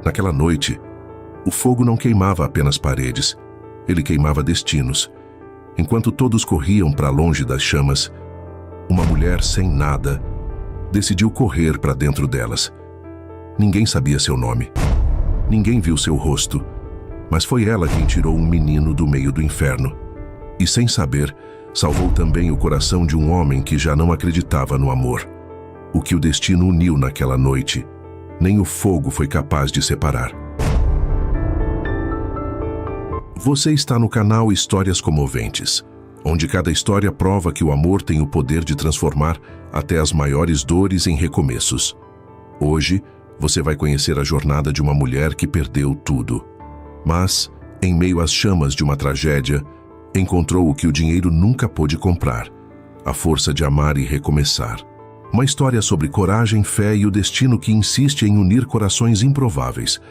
Naquela noite, o fogo não queimava apenas paredes, ele queimava destinos. Enquanto todos corriam para longe das chamas, uma mulher sem nada decidiu correr para dentro delas. Ninguém sabia seu nome. Ninguém viu seu rosto, mas foi ela quem tirou um menino do meio do inferno. E sem saber, salvou também o coração de um homem que já não acreditava no amor. O que o destino uniu naquela noite, nem o fogo foi capaz de separar. Você está no canal Histórias Comoventes, onde cada história prova que o amor tem o poder de transformar até as maiores dores em recomeços. Hoje, você vai conhecer a jornada de uma mulher que perdeu tudo, mas, em meio às chamas de uma tragédia, encontrou o que o dinheiro nunca pôde comprar: a força de amar e recomeçar. Uma história sobre coragem, fé e o destino que insiste em unir corações improváveis.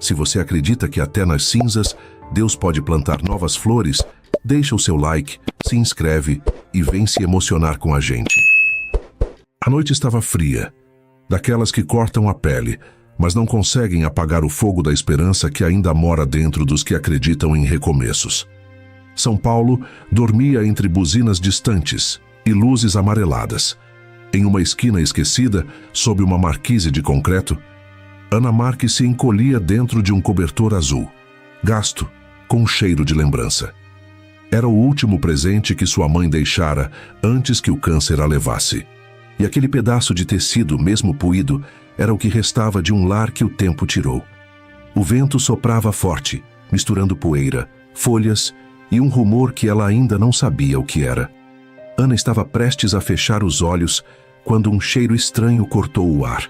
Se você acredita que até nas cinzas Deus pode plantar novas flores, deixa o seu like, se inscreve e vem se emocionar com a gente. A noite estava fria, daquelas que cortam a pele, mas não conseguem apagar o fogo da esperança que ainda mora dentro dos que acreditam em recomeços. São Paulo dormia entre buzinas distantes e luzes amareladas. Em uma esquina esquecida, sob uma marquise de concreto, Ana Marques se encolhia dentro de um cobertor azul, gasto, com um cheiro de lembrança. Era o último presente que sua mãe deixara antes que o câncer a levasse. E aquele pedaço de tecido, mesmo puído, era o que restava de um lar que o tempo tirou. O vento soprava forte, misturando poeira, folhas e um rumor que ela ainda não sabia o que era. Ana estava prestes a fechar os olhos quando um cheiro estranho cortou o ar.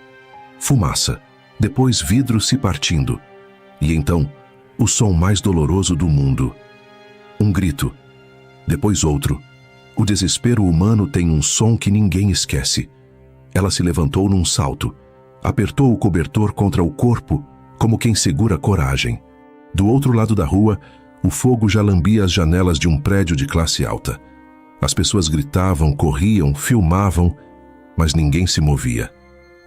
Fumaça, depois vidro se partindo. E então, o som mais doloroso do mundo. Um grito, depois outro. O desespero humano tem um som que ninguém esquece. Ela se levantou num salto, apertou o cobertor contra o corpo, como quem segura coragem. Do outro lado da rua, o fogo já lambia as janelas de um prédio de classe alta. As pessoas gritavam, corriam, filmavam, mas ninguém se movia.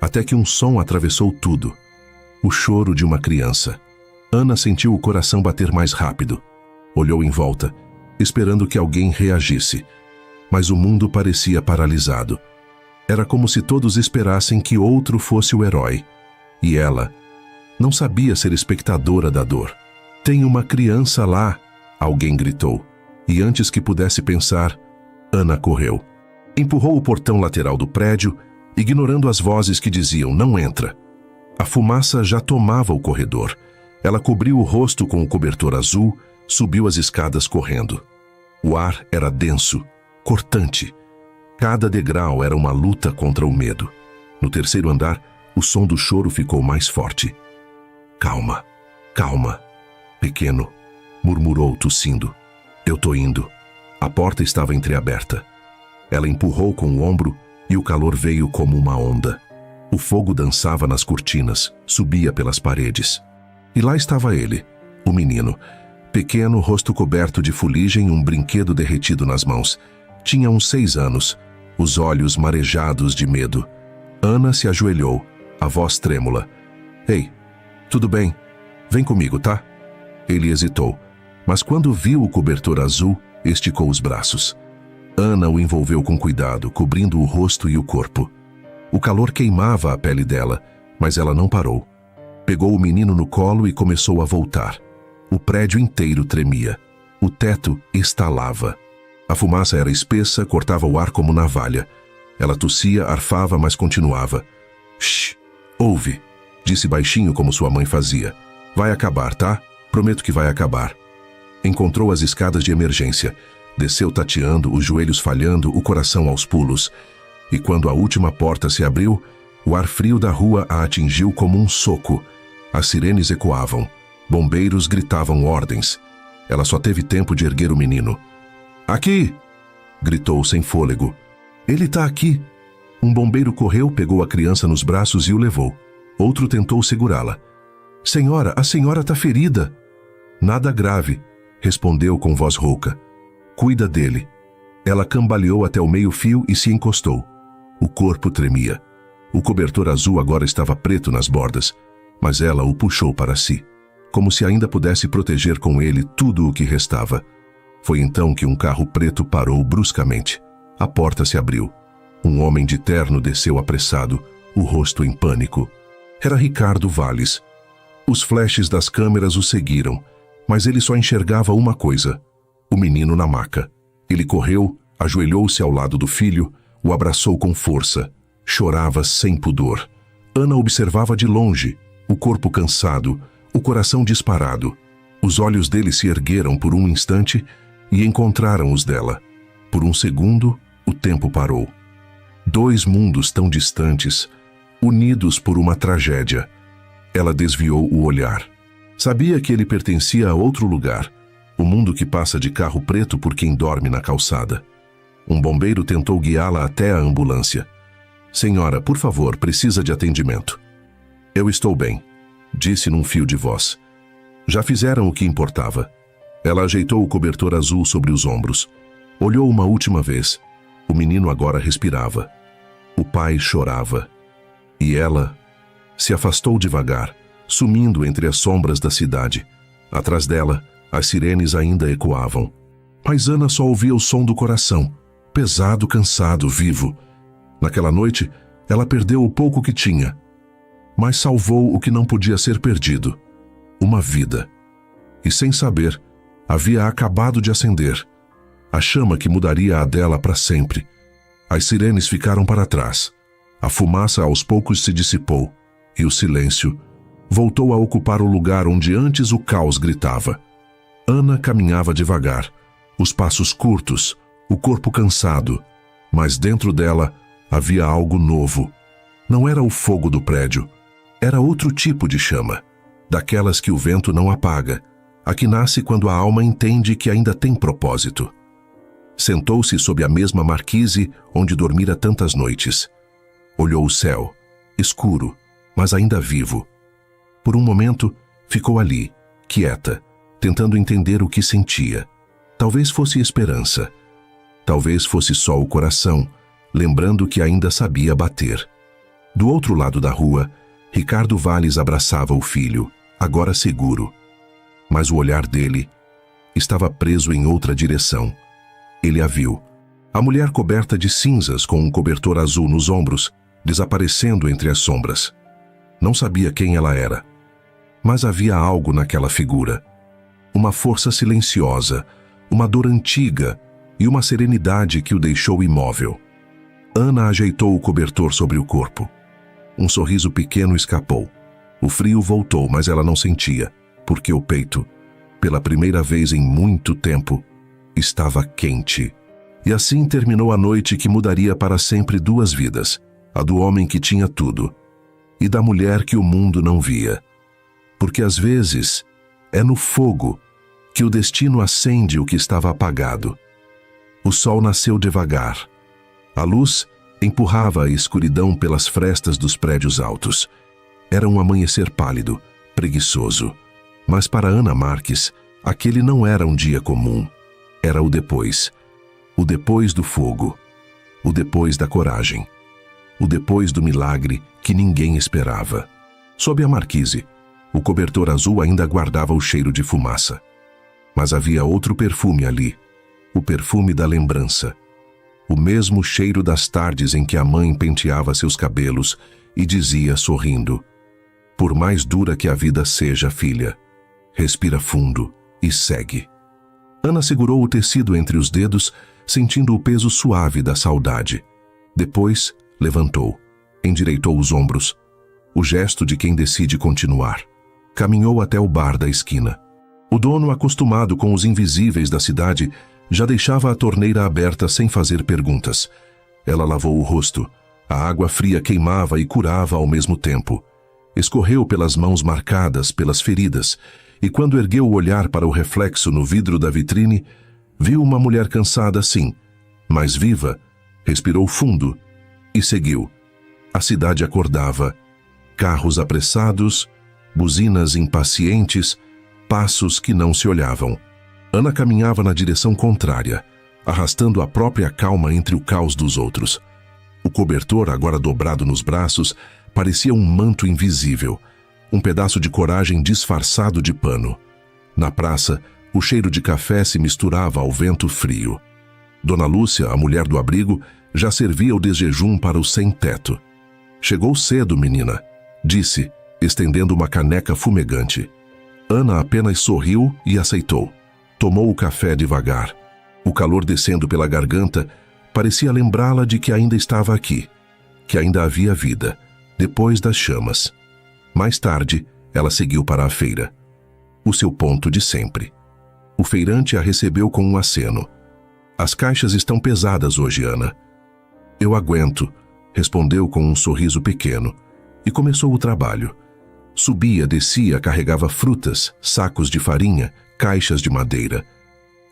Até que um som atravessou tudo. O choro de uma criança. Ana sentiu o coração bater mais rápido. Olhou em volta, esperando que alguém reagisse. Mas o mundo parecia paralisado. Era como se todos esperassem que outro fosse o herói. E ela não sabia ser espectadora da dor. "Tem uma criança lá", alguém gritou. E antes que pudesse pensar, Ana correu. Empurrou o portão lateral do prédio, ignorando as vozes que diziam "não entra". A fumaça já tomava o corredor. Ela cobriu o rosto com o cobertor azul, subiu as escadas correndo. O ar era denso, cortante. Cada degrau era uma luta contra o medo. No terceiro andar, o som do choro ficou mais forte. "Calma, calma, pequeno", murmurou tossindo. "Eu tô indo." A porta estava entreaberta. Ela empurrou com o ombro e o calor veio como uma onda. O fogo dançava nas cortinas, subia pelas paredes. E lá estava ele, o menino. Pequeno, rosto coberto de fuligem, um brinquedo derretido nas mãos. Tinha uns 6 anos, os olhos marejados de medo. Ana se ajoelhou, a voz trêmula. "Ei, tudo bem? Vem comigo, tá?" Ele hesitou, mas quando viu o cobertor azul, esticou os braços. Ana o envolveu com cuidado, cobrindo o rosto e o corpo. O calor queimava a pele dela, mas ela não parou. Pegou o menino no colo e começou a voltar. O prédio inteiro tremia. O teto estalava. A fumaça era espessa, cortava o ar como navalha. Ela tossia, arfava, mas continuava. "Shh, ouve", disse baixinho como sua mãe fazia. "Vai acabar, tá? Prometo que vai acabar." Encontrou as escadas de emergência. Desceu tateando, os joelhos falhando, o coração aos pulos. E quando a última porta se abriu, o ar frio da rua a atingiu como um soco. As sirenes ecoavam. Bombeiros gritavam ordens. Ela só teve tempo de erguer o menino. "Aqui!" gritou sem fôlego. "Ele tá aqui!" Um bombeiro correu, pegou a criança nos braços e o levou. Outro tentou segurá-la. "Senhora, a senhora tá ferida." "Nada grave", respondeu com voz rouca. "Cuida dele." Ela cambaleou até o meio-fio e se encostou. O corpo tremia. O cobertor azul agora estava preto nas bordas. mas ela o puxou para si, como se ainda pudesse proteger com ele tudo o que restava. Foi então que um carro preto parou bruscamente. A porta se abriu. Um homem de terno desceu apressado, o rosto em pânico. Era Ricardo Valles. Os flashes das câmeras o seguiram, mas ele só enxergava uma coisa: o menino na maca. Ele correu, ajoelhou-se ao lado do filho, o abraçou com força. Chorava sem pudor. Ana observava de longe, o corpo cansado, o coração disparado. Os olhos dele se ergueram por um instante e encontraram os dela. Por um segundo, o tempo parou. Dois mundos tão distantes, unidos por uma tragédia. Ela desviou o olhar. Sabia que ele pertencia a outro lugar, o mundo que passa de carro preto por quem dorme na calçada. Um bombeiro tentou guiá-la até a ambulância. "Senhora, por favor, precisa de atendimento." "Eu estou bem", disse num fio de voz. Já fizeram o que importava. Ela ajeitou o cobertor azul sobre os ombros. Olhou uma última vez. O menino agora respirava. O pai chorava. E ela se afastou devagar, sumindo entre as sombras da cidade. Atrás dela, as sirenes ainda ecoavam. Mas Ana só ouvia o som do coração, pesado, cansado, vivo. Naquela noite, ela perdeu o pouco que tinha, mas salvou o que não podia ser perdido: uma vida. E sem saber, havia acabado de acender a chama que mudaria a dela para sempre. As sirenes ficaram para trás. A fumaça aos poucos se dissipou e o silêncio voltou a ocupar o lugar onde antes o caos gritava. Ana caminhava devagar, os passos curtos, o corpo cansado, mas dentro dela havia algo novo. Não era o fogo do prédio, era outro tipo de chama, daquelas que o vento não apaga, a que nasce quando a alma entende que ainda tem propósito. Sentou-se sob a mesma marquise onde dormira tantas noites. Olhou o céu, escuro, mas ainda vivo. Por um momento, ficou ali, quieta, tentando entender o que sentia. Talvez fosse esperança. Talvez fosse só o coração, lembrando que ainda sabia bater. Do outro lado da rua, Ricardo Valles abraçava o filho, agora seguro. Mas o olhar dele estava preso em outra direção. Ele a viu. A mulher coberta de cinzas com um cobertor azul nos ombros, desaparecendo entre as sombras. Não sabia quem ela era. Mas havia algo naquela figura. Uma força silenciosa, uma dor antiga e uma serenidade que o deixou imóvel. Ana ajeitou o cobertor sobre o corpo. Um sorriso pequeno escapou. O frio voltou, mas ela não sentia, porque o peito, pela primeira vez em muito tempo, estava quente. E assim terminou a noite que mudaria para sempre duas vidas: a do homem que tinha tudo e da mulher que o mundo não via. Porque às vezes é no fogo que o destino acende o que estava apagado. O sol nasceu devagar. A luz empurrava a escuridão pelas frestas dos prédios altos. Era um amanhecer pálido, preguiçoso. Mas para Ana Marques, aquele não era um dia comum. Era o depois. O depois do fogo. O depois da coragem. O depois do milagre que ninguém esperava. Sob a marquise, o cobertor azul ainda guardava o cheiro de fumaça. Mas havia outro perfume ali. O perfume da lembrança. O mesmo cheiro das tardes em que a mãe penteava seus cabelos e dizia sorrindo: "Por mais dura que a vida seja, filha, respira fundo e segue." Ana segurou o tecido entre os dedos, sentindo o peso suave da saudade. Depois, levantou, endireitou os ombros, o gesto de quem decide continuar. Caminhou até o bar da esquina. O dono, acostumado com os invisíveis da cidade, já deixava a torneira aberta sem fazer perguntas. Ela lavou o rosto. A água fria queimava e curava ao mesmo tempo. Escorreu pelas mãos marcadas pelas feridas, e quando ergueu o olhar para o reflexo no vidro da vitrine, viu uma mulher cansada sim, mas viva. Respirou fundo e seguiu. A cidade acordava. Carros apressados, buzinas impacientes, passos que não se olhavam. Ana caminhava na direção contrária, arrastando a própria calma entre o caos dos outros. O cobertor, agora dobrado nos braços, parecia um manto invisível. um pedaço de coragem disfarçado de pano. Na praça, o cheiro de café se misturava ao vento frio. Dona Lúcia, a mulher do abrigo, já servia o desjejum para o sem-teto. "Chegou cedo, menina", disse, estendendo uma caneca fumegante. Ana apenas sorriu e aceitou. Tomou o café devagar. O calor descendo pela garganta parecia lembrá-la de que ainda estava aqui, que ainda havia vida, depois das chamas. Mais tarde, ela seguiu para a feira. O seu ponto de sempre. O feirante a recebeu com um aceno. "As caixas estão pesadas hoje, Ana." "Eu aguento", respondeu com um sorriso pequeno, e começou o trabalho. Subia, descia, carregava frutas, sacos de farinha, caixas de madeira.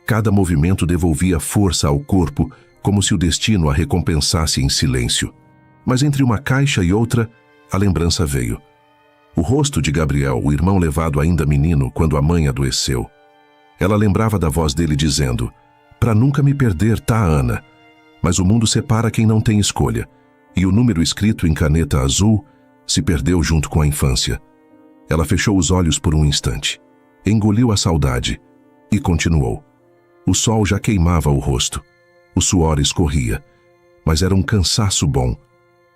Cada movimento devolvia força ao corpo, como se o destino a recompensasse em silêncio. Mas entre uma caixa e outra, a lembrança veio. O rosto de Gabriel, o irmão levado ainda menino quando a mãe adoeceu. Ela lembrava da voz dele dizendo: "Pra nunca me perder, tá, Ana?" Mas o mundo separa quem não tem escolha, e o número escrito em caneta azul se perdeu junto com a infância. Ela fechou os olhos por um instante, engoliu a saudade e continuou. O sol já queimava o rosto, o suor escorria, mas era um cansaço bom,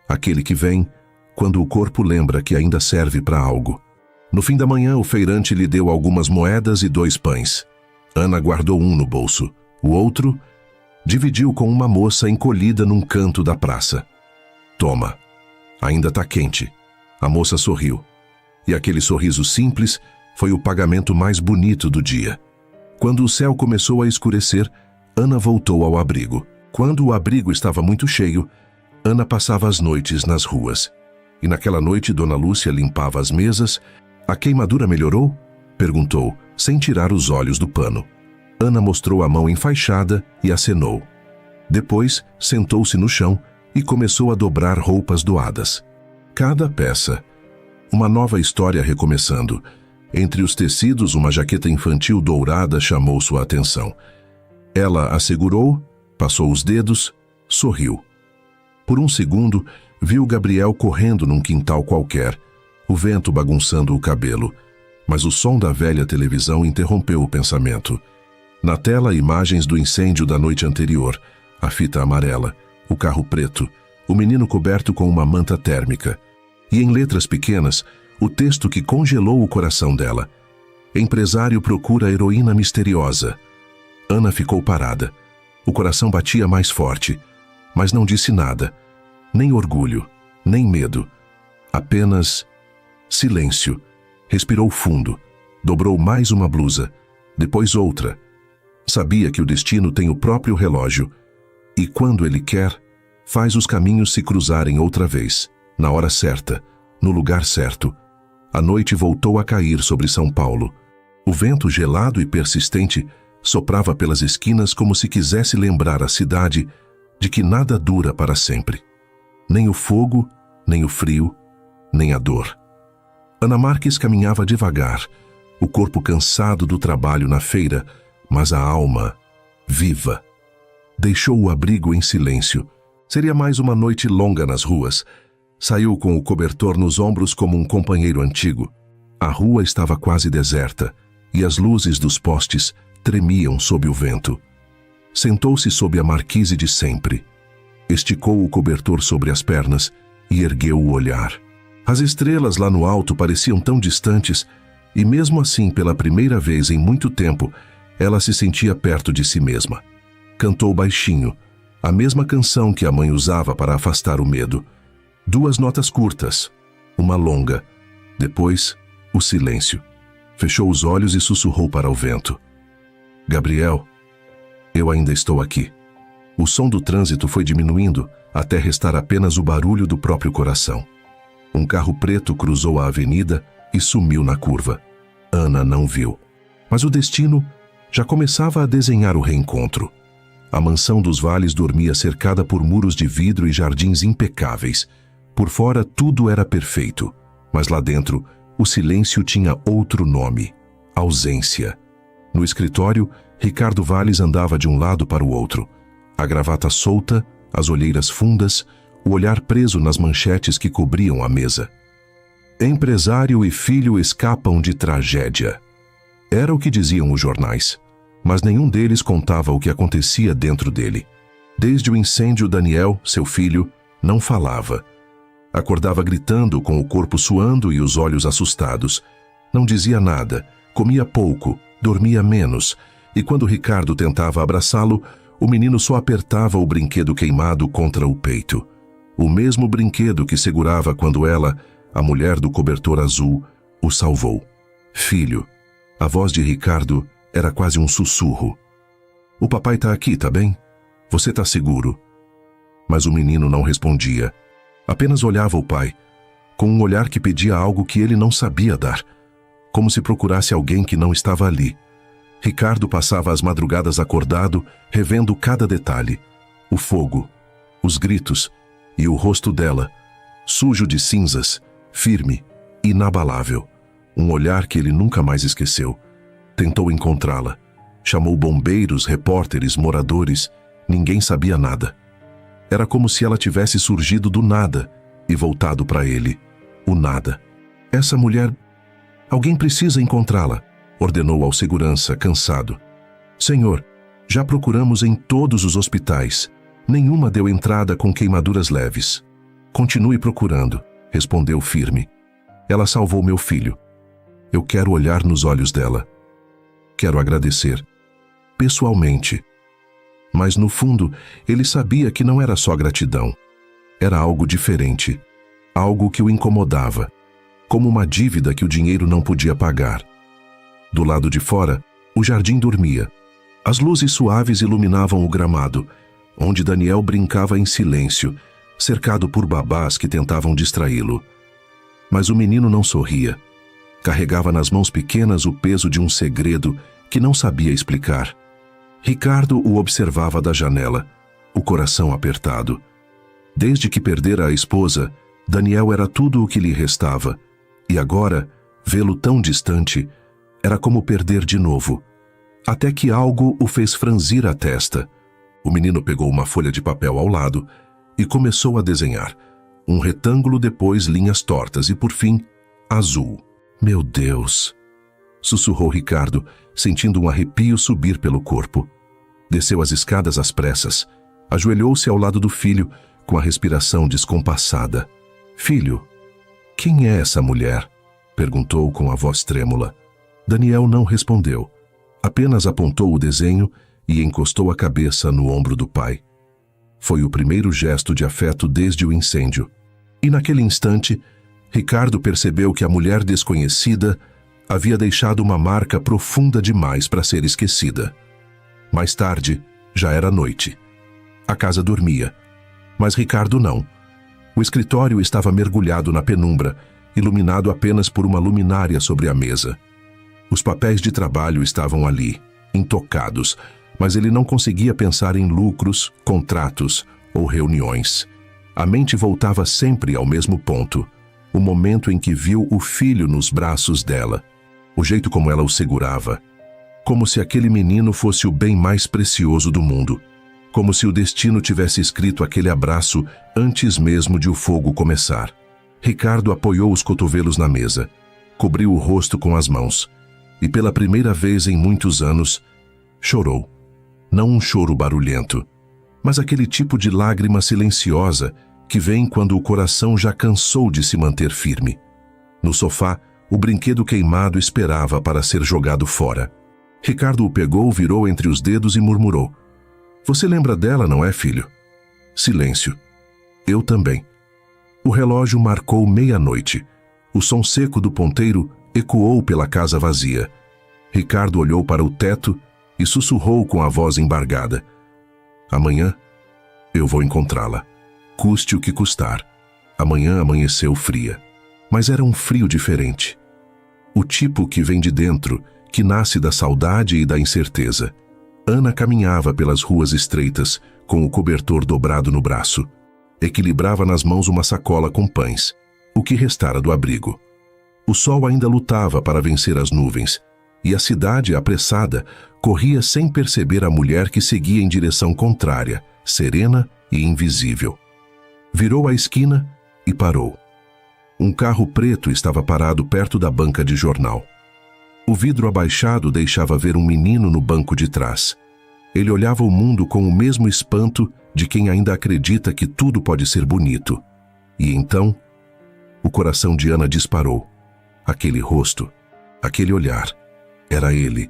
aquele que vem quando o corpo lembra que ainda serve para algo. No fim da manhã, o feirante lhe deu algumas moedas e 2 pães. Ana guardou um no bolso, o outro dividiu com uma moça encolhida num canto da praça. "Toma, ainda tá quente." A moça sorriu. E aquele sorriso simples foi o pagamento mais bonito do dia. Quando o céu começou a escurecer, Ana voltou ao abrigo. Quando o abrigo estava muito cheio, Ana passava as noites nas ruas. E naquela noite, Dona Lúcia limpava as mesas. "A queimadura melhorou?" perguntou, sem tirar os olhos do pano. Ana mostrou a mão enfaixada e acenou. Depois, sentou-se no chão e começou a dobrar roupas doadas. Cada peça, uma nova história recomeçando. Entre os tecidos, uma jaqueta infantil dourada chamou sua atenção. Ela a segurou, passou os dedos, sorriu. Por um segundo, viu Gabriel correndo num quintal qualquer, o vento bagunçando o cabelo, mas o som da velha televisão interrompeu o pensamento. Na tela, imagens do incêndio da noite anterior, a fita amarela, o carro preto, o menino coberto com uma manta térmica. E em letras pequenas, o texto que congelou o coração dela. "Empresário procura heroína misteriosa." Ana ficou parada. O coração batia mais forte, mas não disse nada. Nem orgulho, nem medo. Apenas silêncio. Respirou fundo. Dobrou mais uma blusa, depois outra. Sabia que o destino tem o próprio relógio. E quando ele quer, faz os caminhos se cruzarem outra vez. Na hora certa, no lugar certo. A noite voltou a cair sobre São Paulo. O vento gelado e persistente soprava pelas esquinas como se quisesse lembrar a cidade de que nada dura para sempre. Nem o fogo, nem o frio, nem a dor. Ana Marques caminhava devagar, o corpo cansado do trabalho na feira, mas a alma viva. Deixou o abrigo em silêncio. Seria mais uma noite longa nas ruas. Saiu com o cobertor nos ombros como um companheiro antigo. A rua estava quase deserta e as luzes dos postes tremiam sob o vento. Sentou-se sob a marquise de sempre. Esticou o cobertor sobre as pernas e ergueu o olhar. As estrelas lá no alto pareciam tão distantes e mesmo assim, pela primeira vez em muito tempo, ela se sentia perto de si mesma. Cantou baixinho, a mesma canção que a mãe usava para afastar o medo. 2 notas curtas, uma longa. Depois, o silêncio. Fechou os olhos e sussurrou para o vento. "Gabriel, eu ainda estou aqui." O som do trânsito foi diminuindo até restar apenas o barulho do próprio coração. Um carro preto cruzou a avenida e sumiu na curva. Ana não viu. Mas o destino já começava a desenhar o reencontro. A mansão dos Vales dormia cercada por muros de vidro e jardins impecáveis. Por fora tudo era perfeito, mas lá dentro o silêncio tinha outro nome: ausência. No escritório, Ricardo Vales andava de um lado para o outro. A gravata solta, as olheiras fundas, o olhar preso nas manchetes que cobriam a mesa. Empresário e filho escapam de tragédia. Era o que diziam os jornais, mas nenhum deles contava o que acontecia dentro dele. Desde o incêndio, Daniel, seu filho, não falava. Acordava gritando, com o corpo suando e os olhos assustados. Não dizia nada, comia pouco, dormia menos, e quando Ricardo tentava abraçá-lo, o menino só apertava o brinquedo queimado contra o peito. O mesmo brinquedo que segurava quando ela, a mulher do cobertor azul, o salvou. Filho. A voz de Ricardo era quase um sussurro. O papai tá aqui, tá bem? Você tá seguro? Mas o menino não respondia. Apenas olhava o pai, com um olhar que pedia algo que ele não sabia dar, como se procurasse alguém que não estava ali. Ricardo passava as madrugadas acordado, revendo cada detalhe. O fogo, os gritos e o rosto dela, sujo de cinzas, firme, inabalável. Um olhar que ele nunca mais esqueceu. Tentou encontrá-la. Chamou bombeiros, repórteres, moradores. Ninguém sabia nada. Era como se ela tivesse surgido do nada e voltado para ele. O nada. Essa mulher... Alguém precisa encontrá-la, ordenou ao segurança, cansado. Senhor, já procuramos em todos os hospitais. Nenhuma deu entrada com queimaduras leves. Continue procurando, respondeu firme. Ela salvou meu filho. Eu quero olhar nos olhos dela. Quero agradecer. Pessoalmente. Mas no fundo, ele sabia que não era só gratidão. Era algo diferente. Algo que o incomodava. Como uma dívida que o dinheiro não podia pagar. Do lado de fora, o jardim dormia. As luzes suaves iluminavam o gramado, onde Daniel brincava em silêncio, cercado por babás que tentavam distraí-lo. Mas o menino não sorria. Carregava nas mãos pequenas o peso de um segredo que não sabia explicar. Ricardo o observava da janela, o coração apertado. Desde que perdera a esposa, Daniel era tudo o que lhe restava, e agora, vê-lo tão distante, era como perder de novo. Até que algo o fez franzir a testa. O menino pegou uma folha de papel ao lado e começou a desenhar. Um retângulo, depois linhas tortas e, por fim, azul. Meu Deus! Sussurrou Ricardo, sentindo um arrepio subir pelo corpo. Desceu as escadas às pressas. Ajoelhou-se ao lado do filho, com a respiração descompassada. Filho, quem é essa mulher? Perguntou com a voz trêmula. Daniel não respondeu. Apenas apontou o desenho e encostou a cabeça no ombro do pai. Foi o primeiro gesto de afeto desde o incêndio. E naquele instante, Ricardo percebeu que a mulher desconhecida havia deixado uma marca profunda demais para ser esquecida. Mais tarde, já era noite. A casa dormia, mas Ricardo não. O escritório estava mergulhado na penumbra, iluminado apenas por uma luminária sobre a mesa. Os papéis de trabalho estavam ali, intocados, mas ele não conseguia pensar em lucros, contratos ou reuniões. A mente voltava sempre ao mesmo ponto, o momento em que viu o filho nos braços dela, o jeito como ela o segurava, como se aquele menino fosse o bem mais precioso do mundo, como se o destino tivesse escrito aquele abraço antes mesmo de o fogo começar. Ricardo apoiou os cotovelos na mesa, cobriu o rosto com as mãos e, pela primeira vez em muitos anos, chorou. Não um choro barulhento, mas aquele tipo de lágrima silenciosa que vem quando o coração já cansou de se manter firme. No sofá, o brinquedo queimado esperava para ser jogado fora. Ricardo o pegou, virou entre os dedos e murmurou. Você lembra dela, não é, filho? Silêncio. Eu também. O relógio marcou meia-noite. O som seco do ponteiro ecoou pela casa vazia. Ricardo olhou para o teto e sussurrou com a voz embargada. Amanhã eu vou encontrá-la. Custe o que custar. Amanhã amanheceu fria. Mas era um frio diferente. O tipo que vem de dentro, que nasce da saudade e da incerteza. Ana caminhava pelas ruas estreitas, com o cobertor dobrado no braço. Equilibrava nas mãos uma sacola com pães, o que restara do abrigo. O sol ainda lutava para vencer as nuvens, e a cidade, apressada, corria sem perceber a mulher que seguia em direção contrária, serena e invisível. Virou a esquina e parou. Um carro preto estava parado perto da banca de jornal. O vidro abaixado deixava ver um menino no banco de trás. Ele olhava o mundo com o mesmo espanto de quem ainda acredita que tudo pode ser bonito. E então, o coração de Ana disparou. Aquele rosto, aquele olhar, era ele.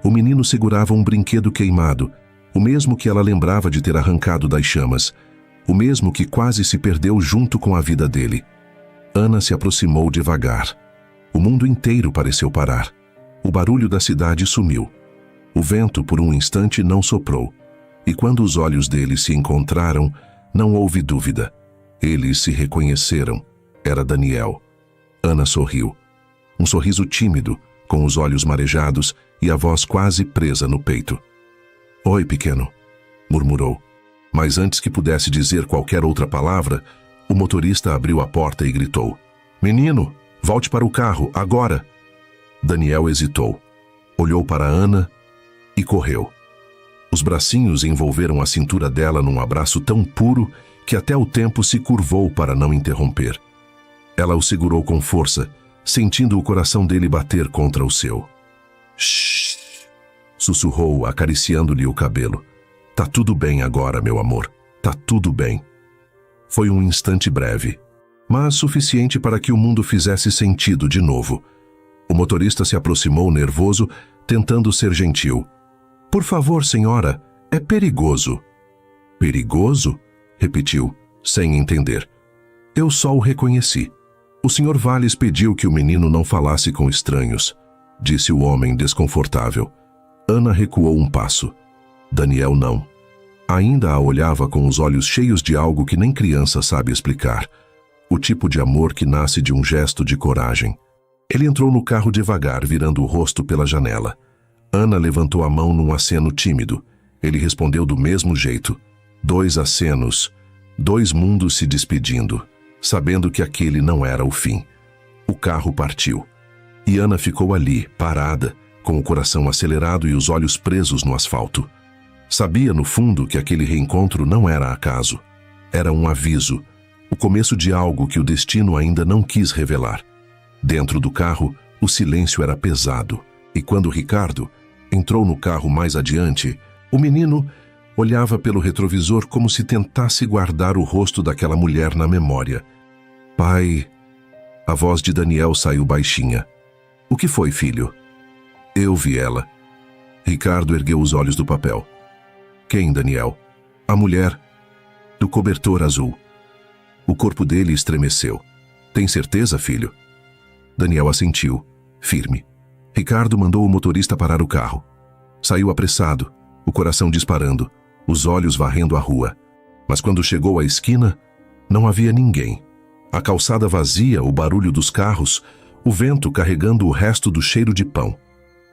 O menino segurava um brinquedo queimado, o mesmo que ela lembrava de ter arrancado das chamas, o mesmo que quase se perdeu junto com a vida dele. Ana se aproximou devagar. O mundo inteiro pareceu parar. O barulho da cidade sumiu. O vento, por um instante, não soprou. E quando os olhos deles se encontraram, não houve dúvida. Eles se reconheceram. Era Daniel. Ana sorriu. Um sorriso tímido, com os olhos marejados e a voz quase presa no peito. "Oi, pequeno", murmurou. Mas antes que pudesse dizer qualquer outra palavra, o motorista abriu a porta e gritou: "Menino, volte para o carro, agora!" Daniel hesitou. Olhou para Ana e correu. Os bracinhos envolveram a cintura dela num abraço tão puro que até o tempo se curvou para não interromper. Ela o segurou com força, sentindo o coração dele bater contra o seu. "Shh!", sussurrou, acariciando-lhe o cabelo. "Tá tudo bem agora, meu amor. Tá tudo bem." Foi um instante breve, mas suficiente para que o mundo fizesse sentido de novo. O motorista se aproximou nervoso, tentando ser gentil. "Por favor, senhora, é perigoso." "Perigoso?", repetiu, sem entender. "Eu só o reconheci. O Sr. Valles pediu que o menino não falasse com estranhos", disse o homem desconfortável. Ana recuou um passo. Daniel não. Ainda a olhava com os olhos cheios de algo que nem criança sabe explicar. O tipo de amor que nasce de um gesto de coragem. Ele entrou no carro devagar, virando o rosto pela janela. Ana levantou a mão num aceno tímido. Ele respondeu do mesmo jeito. 2 acenos, 2 mundos se despedindo, sabendo que aquele não era o fim. O carro partiu. E Ana ficou ali, parada, com o coração acelerado e os olhos presos no asfalto. Sabia, no fundo, que aquele reencontro não era acaso. Era um aviso, o começo de algo que o destino ainda não quis revelar. Dentro do carro, o silêncio era pesado, e quando Ricardo entrou no carro mais adiante, o menino olhava pelo retrovisor como se tentasse guardar o rosto daquela mulher na memória. "Pai..." A voz de Daniel saiu baixinha. "O que foi, filho?" "Eu vi ela." Ricardo ergueu os olhos do papel. "Quem, Daniel?" "A mulher do cobertor azul." O corpo dele estremeceu. "Tem certeza, filho?" Daniel assentiu, firme. Ricardo mandou o motorista parar o carro. Saiu apressado, o coração disparando, os olhos varrendo a rua. Mas quando chegou à esquina, não havia ninguém. A calçada vazia, o barulho dos carros, o vento carregando o resto do cheiro de pão.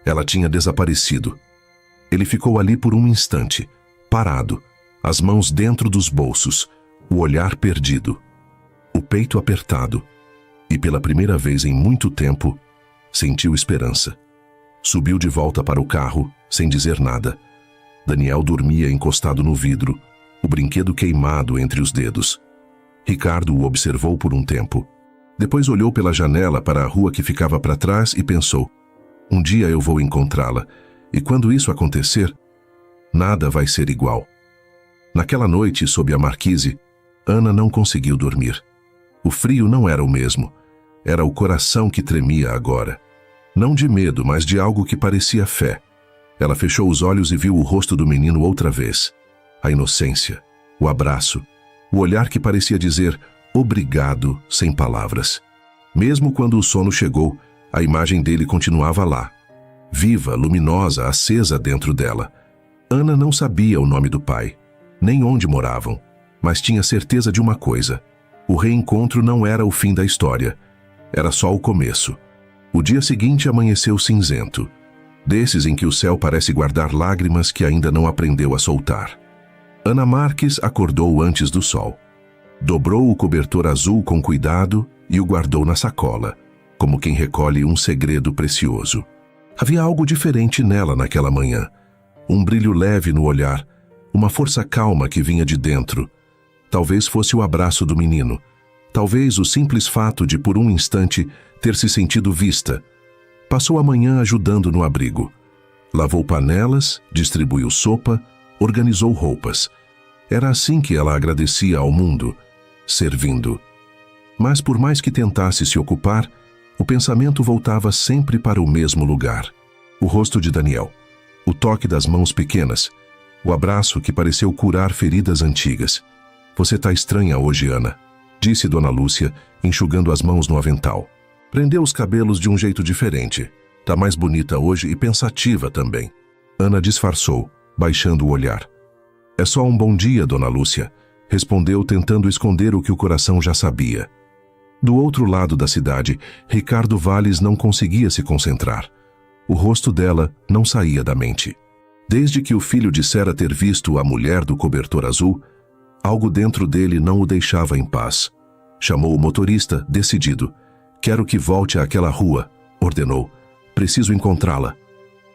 Ela tinha desaparecido. Ele ficou ali por um instante, parado, as mãos dentro dos bolsos, o olhar perdido, o peito apertado, e pela primeira vez em muito tempo, sentiu esperança. Subiu de volta para o carro, sem dizer nada. Daniel dormia encostado no vidro, o brinquedo queimado entre os dedos. Ricardo o observou por um tempo. Depois olhou pela janela para a rua que ficava para trás e pensou: "Um dia eu vou encontrá-la, e quando isso acontecer, nada vai ser igual." Naquela noite, sob a marquise, Ana não conseguiu dormir. O frio não era o mesmo. Era o coração que tremia agora. Não de medo, mas de algo que parecia fé. Ela fechou os olhos e viu o rosto do menino outra vez. A inocência, o abraço, o olhar que parecia dizer obrigado sem palavras. Mesmo quando o sono chegou, a imagem dele continuava lá, viva, luminosa, acesa dentro dela. Ana não sabia o nome do pai, nem onde moravam, mas tinha certeza de uma coisa: o reencontro não era o fim da história, era só o começo. O dia seguinte amanheceu cinzento, desses em que o céu parece guardar lágrimas que ainda não aprendeu a soltar. Ana Marques acordou antes do sol. Dobrou o cobertor azul com cuidado e o guardou na sacola, como quem recolhe um segredo precioso. Havia algo diferente nela naquela manhã. Um brilho leve no olhar, uma força calma que vinha de dentro. Talvez fosse o abraço do menino. Talvez o simples fato de, por um instante, ter se sentido vista. Passou a manhã ajudando no abrigo. Lavou panelas, distribuiu sopa, organizou roupas. Era assim que ela agradecia ao mundo, servindo. Mas por mais que tentasse se ocupar, o pensamento voltava sempre para o mesmo lugar. O rosto de Daniel, o toque das mãos pequenas, o abraço que pareceu curar feridas antigas. Você tá estranha hoje, Ana, disse Dona Lúcia, enxugando as mãos no avental. Prendeu os cabelos de um jeito diferente. Tá mais bonita hoje e pensativa também. Ana disfarçou, baixando o olhar. É só um bom dia, Dona Lúcia, respondeu tentando esconder o que o coração já sabia. Do outro lado da cidade, Ricardo Valles não conseguia se concentrar. O rosto dela não saía da mente. Desde que o filho dissera ter visto a mulher do cobertor azul, algo dentro dele não o deixava em paz. Chamou o motorista, decidido. Quero que volte àquela rua, ordenou. Preciso encontrá-la.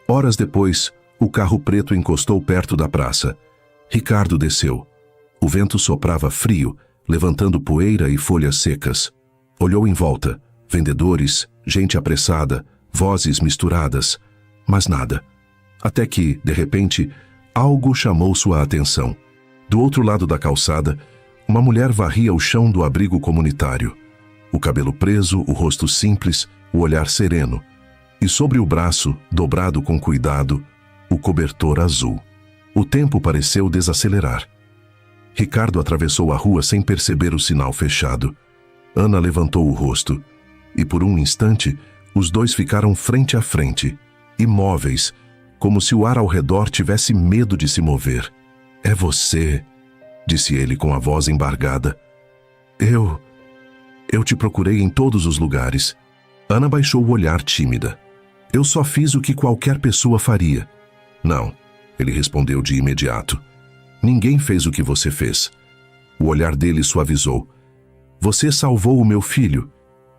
Horas depois, o carro preto encostou perto da praça. Ricardo desceu. O vento soprava frio, levantando poeira e folhas secas. Olhou em volta. Vendedores, gente apressada, vozes misturadas, mas nada. Até que, de repente, algo chamou sua atenção. Do outro lado da calçada, uma mulher varria o chão do abrigo comunitário. O cabelo preso, o rosto simples, o olhar sereno. E sobre o braço, dobrado com cuidado, o cobertor azul. O tempo pareceu desacelerar. Ricardo atravessou a rua sem perceber o sinal fechado. Ana levantou o rosto. E por um instante, os dois ficaram frente a frente, imóveis, como se o ar ao redor tivesse medo de se mover. É você, disse ele com a voz embargada. Eu te procurei em todos os lugares. Ana baixou o olhar tímida. Eu só fiz o que qualquer pessoa faria. Não, ele respondeu de imediato. Ninguém fez o que você fez. O olhar dele suavizou. Você salvou o meu filho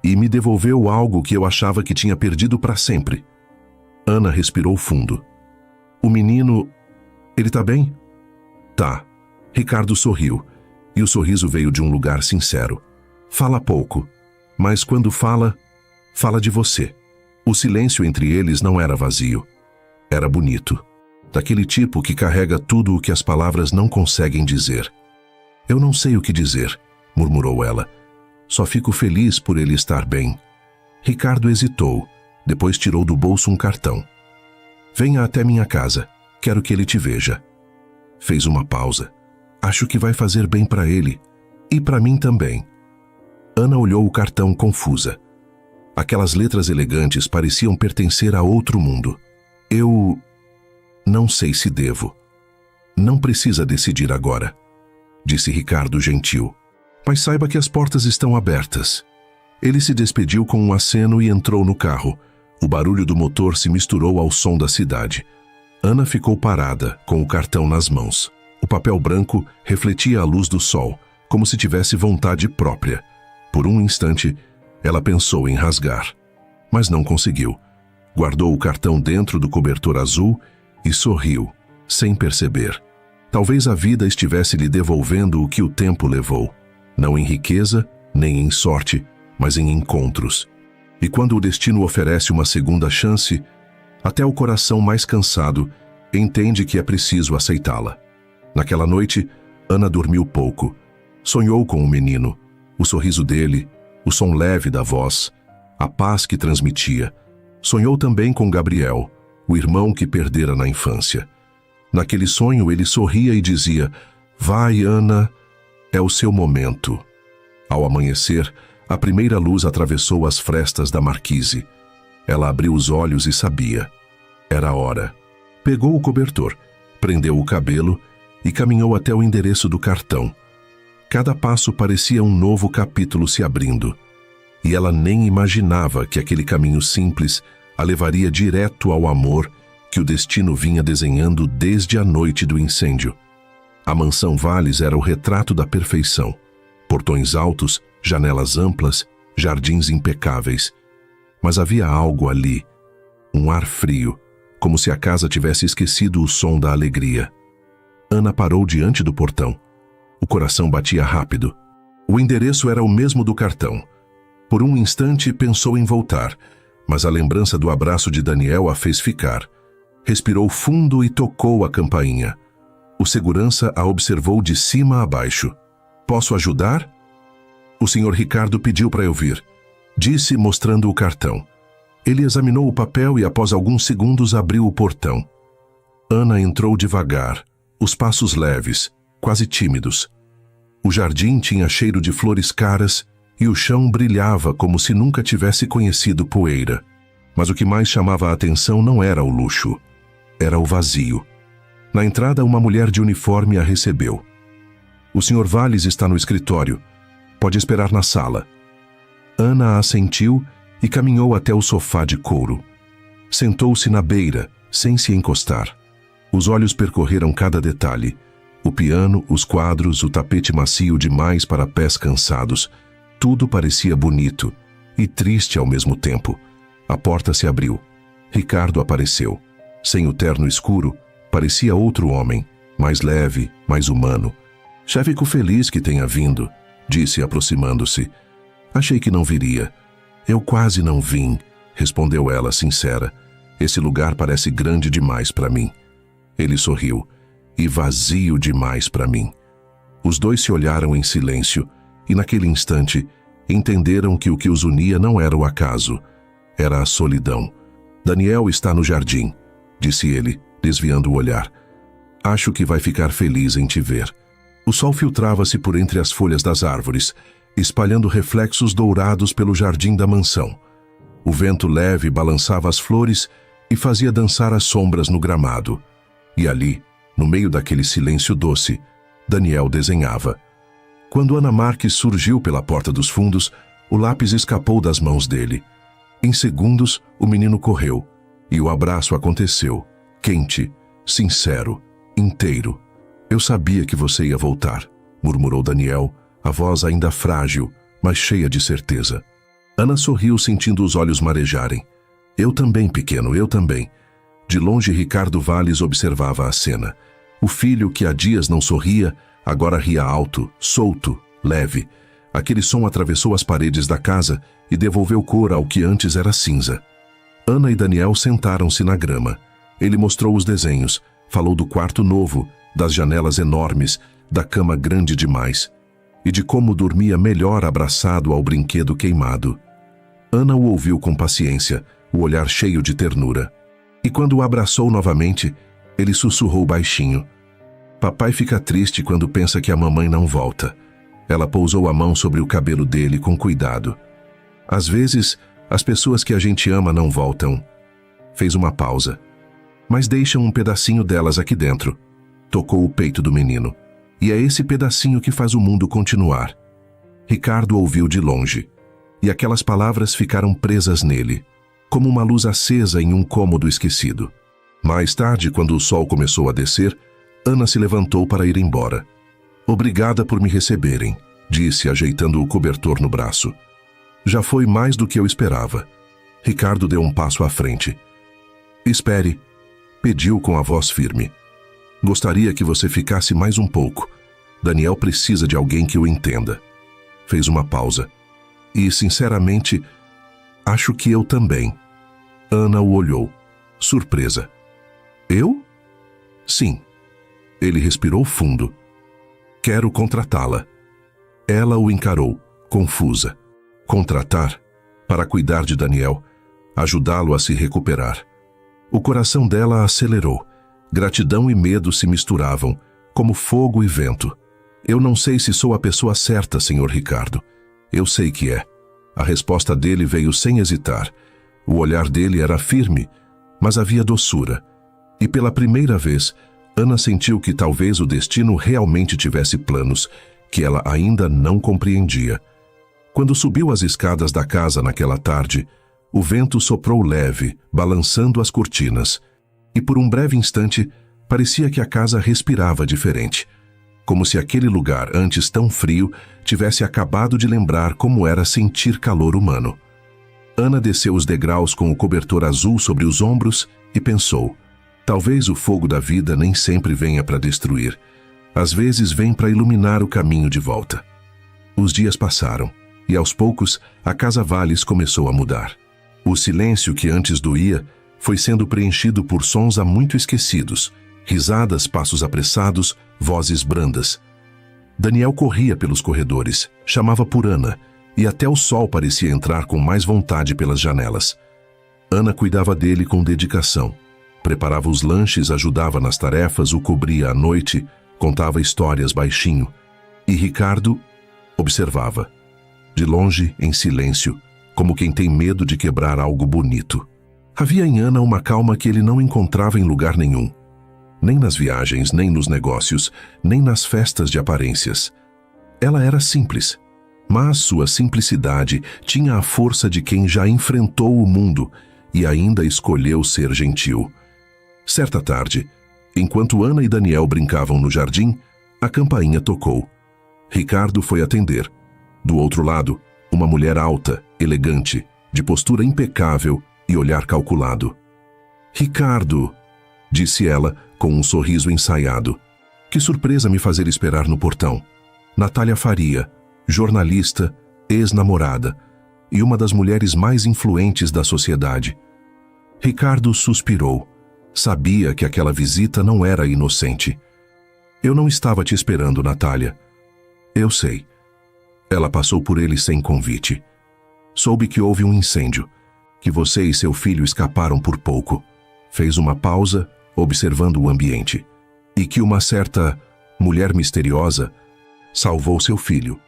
e me devolveu algo que eu achava que tinha perdido para sempre. Ana respirou fundo. O menino... ele tá bem? Tá. Ricardo sorriu, e o sorriso veio de um lugar sincero. Fala pouco, mas quando fala, fala de você. O silêncio entre eles não era vazio. Era bonito. Daquele tipo que carrega tudo o que as palavras não conseguem dizer. Eu não sei o que dizer, murmurou ela. Só fico feliz por ele estar bem. Ricardo hesitou, depois tirou do bolso um cartão. Venha até minha casa, quero que ele te veja. Fez uma pausa. Acho que vai fazer bem para ele. E para mim também. Ana olhou o cartão confusa. Aquelas letras elegantes pareciam pertencer a outro mundo. Eu... não sei se devo. Não precisa decidir agora, disse Ricardo gentil. Mas saiba que as portas estão abertas. Ele se despediu com um aceno e entrou no carro. O barulho do motor se misturou ao som da cidade. Ana ficou parada, com o cartão nas mãos. O papel branco refletia a luz do sol, como se tivesse vontade própria. Por um instante, ela pensou em rasgar, mas não conseguiu. Guardou o cartão dentro do cobertor azul e sorriu, sem perceber. Talvez a vida estivesse lhe devolvendo o que o tempo levou. Não em riqueza, nem em sorte, mas em encontros. E quando o destino oferece uma segunda chance, até o coração mais cansado entende que é preciso aceitá-la. Naquela noite, Ana dormiu pouco. Sonhou com o menino, o sorriso dele, o som leve da voz, a paz que transmitia. Sonhou também com Gabriel, o irmão que perdera na infância. Naquele sonho ele sorria e dizia: vai, Ana, é o seu momento. Ao amanhecer, a primeira luz atravessou as frestas da marquise. Ela abriu os olhos e sabia. Era a hora. Pegou o cobertor, prendeu o cabelo e caminhou até o endereço do cartão. Cada passo parecia um novo capítulo se abrindo. E ela nem imaginava que aquele caminho simples a levaria direto ao amor que o destino vinha desenhando desde a noite do incêndio. A mansão Valles era o retrato da perfeição. Portões altos, janelas amplas, jardins impecáveis. Mas havia algo ali, um ar frio, como se a casa tivesse esquecido o som da alegria. Ana parou diante do portão. O coração batia rápido. O endereço era o mesmo do cartão. Por um instante pensou em voltar, mas a lembrança do abraço de Daniel a fez ficar. Respirou fundo e tocou a campainha. O segurança a observou de cima a baixo. Posso ajudar? O Sr. Ricardo pediu para eu vir. Disse, mostrando o cartão. Ele examinou o papel e após alguns segundos abriu o portão. Ana entrou devagar, os passos leves, quase tímidos. O jardim tinha cheiro de flores caras e o chão brilhava como se nunca tivesse conhecido poeira. Mas o que mais chamava a atenção não era o luxo, era o vazio. Na entrada, uma mulher de uniforme a recebeu. O Sr. Valles está no escritório. Pode esperar na sala. Ana assentiu e caminhou até o sofá de couro. Sentou-se na beira, sem se encostar. Os olhos percorreram cada detalhe. O piano, os quadros, o tapete macio demais para pés cansados. Tudo parecia bonito e triste ao mesmo tempo. A porta se abriu. Ricardo apareceu. Sem o terno escuro, parecia outro homem, mais leve, mais humano. Já fico feliz que tenha vindo, disse aproximando-se. Achei que não viria. Eu quase não vim, respondeu ela sincera. Esse lugar parece grande demais para mim. Ele sorriu. E vazio demais para mim. Os dois se olharam em silêncio e naquele instante entenderam que o que os unia não era o acaso, era a solidão. Daniel está no jardim, disse ele, desviando o olhar. Acho que vai ficar feliz em te ver. O sol filtrava-se por entre as folhas das árvores, espalhando reflexos dourados pelo jardim da mansão. O vento leve balançava as flores e fazia dançar as sombras no gramado. E ali, no meio daquele silêncio doce, Daniel desenhava. Quando Ana Marques surgiu pela porta dos fundos, o lápis escapou das mãos dele. Em segundos, o menino correu, e o abraço aconteceu, quente, sincero, inteiro. Eu sabia que você ia voltar, murmurou Daniel, a voz ainda frágil, mas cheia de certeza. Ana sorriu, sentindo os olhos marejarem. Eu também, pequeno, eu também. De longe, Ricardo Valles observava a cena. O filho, que há dias não sorria, agora ria alto, solto, leve. Aquele som atravessou as paredes da casa e devolveu cor ao que antes era cinza. Ana e Daniel sentaram-se na grama. Ele mostrou os desenhos, falou do quarto novo, das janelas enormes, da cama grande demais, e de como dormia melhor abraçado ao brinquedo queimado. Ana o ouviu com paciência, o olhar cheio de ternura. E quando o abraçou novamente, ele sussurrou baixinho. Papai fica triste quando pensa que a mamãe não volta. Ela pousou a mão sobre o cabelo dele com cuidado. Às vezes, as pessoas que a gente ama não voltam. Fez uma pausa. Mas deixam um pedacinho delas aqui dentro. Tocou o peito do menino. E é esse pedacinho que faz o mundo continuar. Ricardo ouviu de longe. E aquelas palavras ficaram presas nele, como uma luz acesa em um cômodo esquecido. Mais tarde, quando o sol começou a descer, Ana se levantou para ir embora. Obrigada por me receberem, disse, ajeitando o cobertor no braço. Já foi mais do que eu esperava. Ricardo deu um passo à frente. Espere, pediu com a voz firme. Gostaria que você ficasse mais um pouco. Daniel precisa de alguém que o entenda. Fez uma pausa. E, sinceramente, acho que eu também. Ana o olhou, surpresa. Eu? Sim. Ele respirou fundo. Quero contratá-la. Ela o encarou, confusa. Contratar? Para cuidar de Daniel, ajudá-lo a se recuperar. O coração dela acelerou. Gratidão e medo se misturavam, como fogo e vento. Eu não sei se sou a pessoa certa, Sr. Ricardo. Eu sei que é. A resposta dele veio sem hesitar. O olhar dele era firme, mas havia doçura. E pela primeira vez, Ana sentiu que talvez o destino realmente tivesse planos, que ela ainda não compreendia. Quando subiu as escadas da casa naquela tarde, o vento soprou leve, balançando as cortinas. E por um breve instante, parecia que a casa respirava diferente. Como se aquele lugar, antes tão frio, tivesse acabado de lembrar como era sentir calor humano. Ana desceu os degraus com o cobertor azul sobre os ombros e pensou: talvez o fogo da vida nem sempre venha para destruir. Às vezes vem para iluminar o caminho de volta. Os dias passaram, e aos poucos a Casa Valles começou a mudar. O silêncio que antes doía foi sendo preenchido por sons há muito esquecidos, risadas, passos apressados, vozes brandas. Daniel corria pelos corredores, chamava por Ana, e até o sol parecia entrar com mais vontade pelas janelas. Ana cuidava dele com dedicação. Preparava os lanches, ajudava nas tarefas, o cobria à noite, contava histórias baixinho. E Ricardo observava, de longe, em silêncio, como quem tem medo de quebrar algo bonito. Havia em Ana uma calma que ele não encontrava em lugar nenhum. Nem nas viagens, nem nos negócios, nem nas festas de aparências. Ela era simples, mas sua simplicidade tinha a força de quem já enfrentou o mundo e ainda escolheu ser gentil. Certa tarde, enquanto Ana e Daniel brincavam no jardim, a campainha tocou. Ricardo foi atender. Do outro lado, uma mulher alta, elegante, de postura impecável e olhar calculado. "Ricardo", disse ela, com um sorriso ensaiado. "Que surpresa me fazer esperar no portão. Natália Faria, jornalista, ex-namorada e uma das mulheres mais influentes da sociedade." Ricardo suspirou. Sabia que aquela visita não era inocente. "Eu não estava te esperando, Natália." "Eu sei." Ela passou por ele sem convite. "Soube que houve um incêndio, que você e seu filho escaparam por pouco." Fez uma pausa, observando o ambiente. "E que uma certa mulher misteriosa salvou seu filho."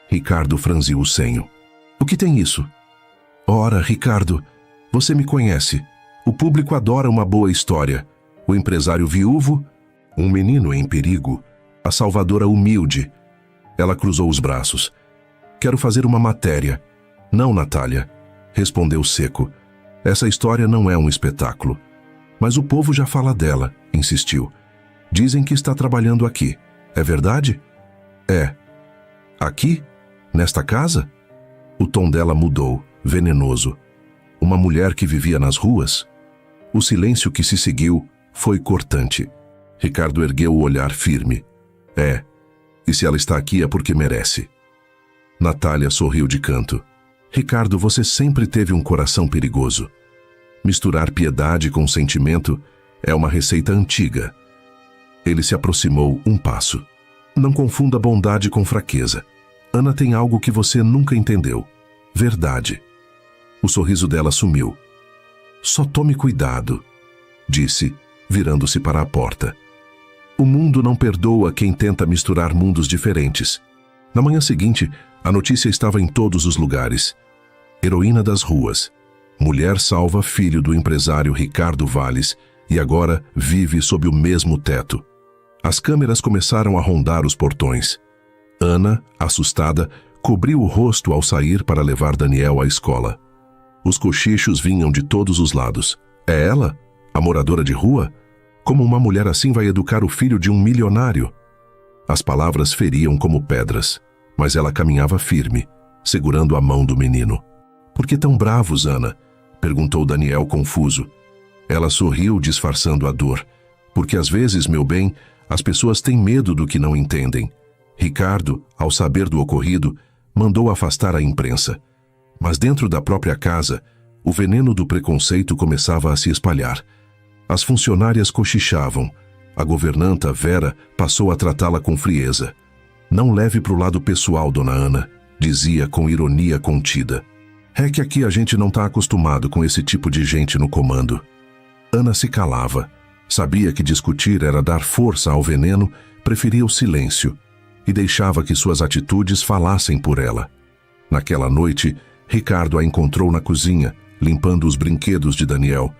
Ricardo franziu o senho. "O que tem isso?" "Ora, Ricardo, você me conhece. O público adora uma boa história. O empresário viúvo, um menino em perigo, a salvadora humilde." Ela cruzou os braços. "Quero fazer uma matéria." "Não, Natália", respondeu seco. "Essa história não é um espetáculo." "Mas o povo já fala dela", insistiu. "Dizem que está trabalhando aqui. É verdade?" "É." "Aqui? Nesta casa?" O tom dela mudou, venenoso. "Uma mulher que vivia nas ruas?" O silêncio que se seguiu foi cortante. Ricardo ergueu o olhar firme. "É. E se ela está aqui é porque merece." Natália sorriu de canto. "Ricardo, você sempre teve um coração perigoso. Misturar piedade com sentimento é uma receita antiga." Ele se aproximou um passo. "Não confunda bondade com fraqueza. Ana tem algo que você nunca entendeu. Verdade." O sorriso dela sumiu. "Só tome cuidado", disse, virando-se para a porta. "O mundo não perdoa quem tenta misturar mundos diferentes." Na manhã seguinte, a notícia estava em todos os lugares. Heroína das ruas. Mulher salva filho do empresário Ricardo Valles e agora vive sob o mesmo teto. As câmeras começaram a rondar os portões. Ana, assustada, cobriu o rosto ao sair para levar Daniel à escola. Os cochichos vinham de todos os lados. "É ela? A moradora de rua? Como uma mulher assim vai educar o filho de um milionário?" As palavras feriam como pedras, mas ela caminhava firme, segurando a mão do menino. "Por que tão bravos, Ana?" perguntou Daniel confuso. Ela sorriu, disfarçando a dor. "Porque às vezes, meu bem, as pessoas têm medo do que não entendem." Ricardo, ao saber do ocorrido, mandou afastar a imprensa. Mas dentro da própria casa, o veneno do preconceito começava a se espalhar. As funcionárias cochichavam. A governanta, Vera, passou a tratá-la com frieza. "Não leve para o lado pessoal, dona Ana", dizia com ironia contida. "É que aqui a gente não está acostumado com esse tipo de gente no comando." Ana se calava. Sabia que discutir era dar força ao veneno, preferia o silêncio e deixava que suas atitudes falassem por ela. Naquela noite, Ricardo a encontrou na cozinha, limpando os brinquedos de Daniel.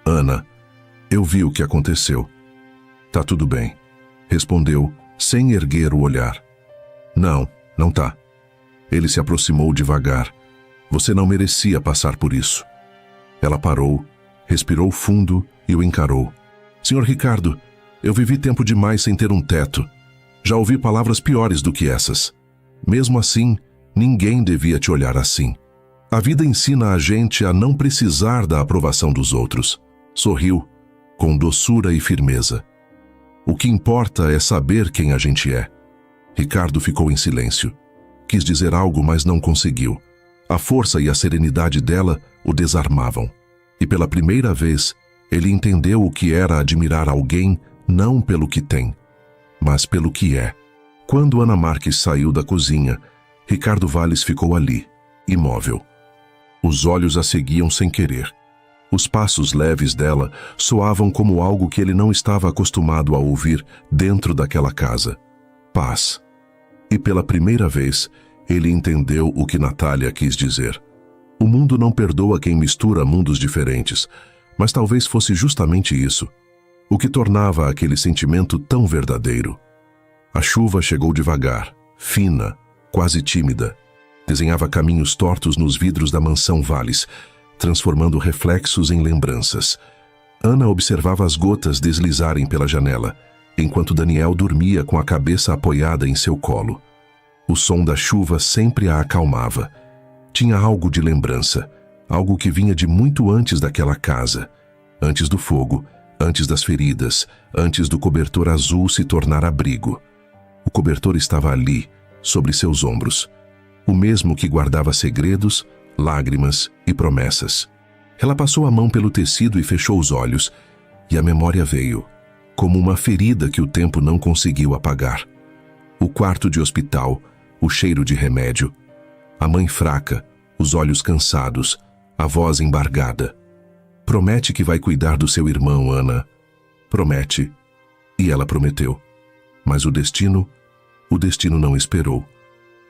"Ana, eu vi o que aconteceu." "Tá tudo bem", respondeu, sem erguer o olhar. Não tá." Ele se aproximou devagar. "Você não merecia passar por isso." Ela parou, respirou fundo e o encarou. "Senhor Ricardo, eu vivi tempo demais sem ter um teto. Já ouvi palavras piores do que essas. Mesmo assim, ninguém devia te olhar assim. A vida ensina a gente a não precisar da aprovação dos outros." Sorriu, com doçura e firmeza. "O que importa é saber quem a gente é." Ricardo ficou em silêncio. Quis dizer algo, mas não conseguiu. A força e a serenidade dela o desarmavam. E pela primeira vez, ele entendeu o que era admirar alguém não pelo que tem, mas pelo que é. Quando Ana Marques saiu da cozinha, Ricardo Valles ficou ali, imóvel. Os olhos a seguiam sem querer. Os passos leves dela soavam como algo que ele não estava acostumado a ouvir dentro daquela casa. Paz. E pela primeira vez, ele entendeu o que Natália quis dizer. O mundo não perdoa quem mistura mundos diferentes, mas talvez fosse justamente isso, o que tornava aquele sentimento tão verdadeiro. A chuva chegou devagar, fina, quase tímida. Desenhava caminhos tortos nos vidros da mansão Valles, transformando reflexos em lembranças. Ana observava as gotas deslizarem pela janela, enquanto Daniel dormia com a cabeça apoiada em seu colo. O som da chuva sempre a acalmava. Tinha algo de lembrança, algo que vinha de muito antes daquela casa, antes do fogo, antes das feridas, antes do cobertor azul se tornar abrigo. O cobertor estava ali, sobre seus ombros, o mesmo que guardava segredos, lágrimas e promessas. Ela passou a mão pelo tecido e fechou os olhos, e a memória veio, como uma ferida que o tempo não conseguiu apagar. O quarto de hospital, o cheiro de remédio, a mãe fraca, os olhos cansados, a voz embargada. Promete que vai cuidar do seu irmão, Ana. Promete. E ela prometeu. Mas o destino não esperou.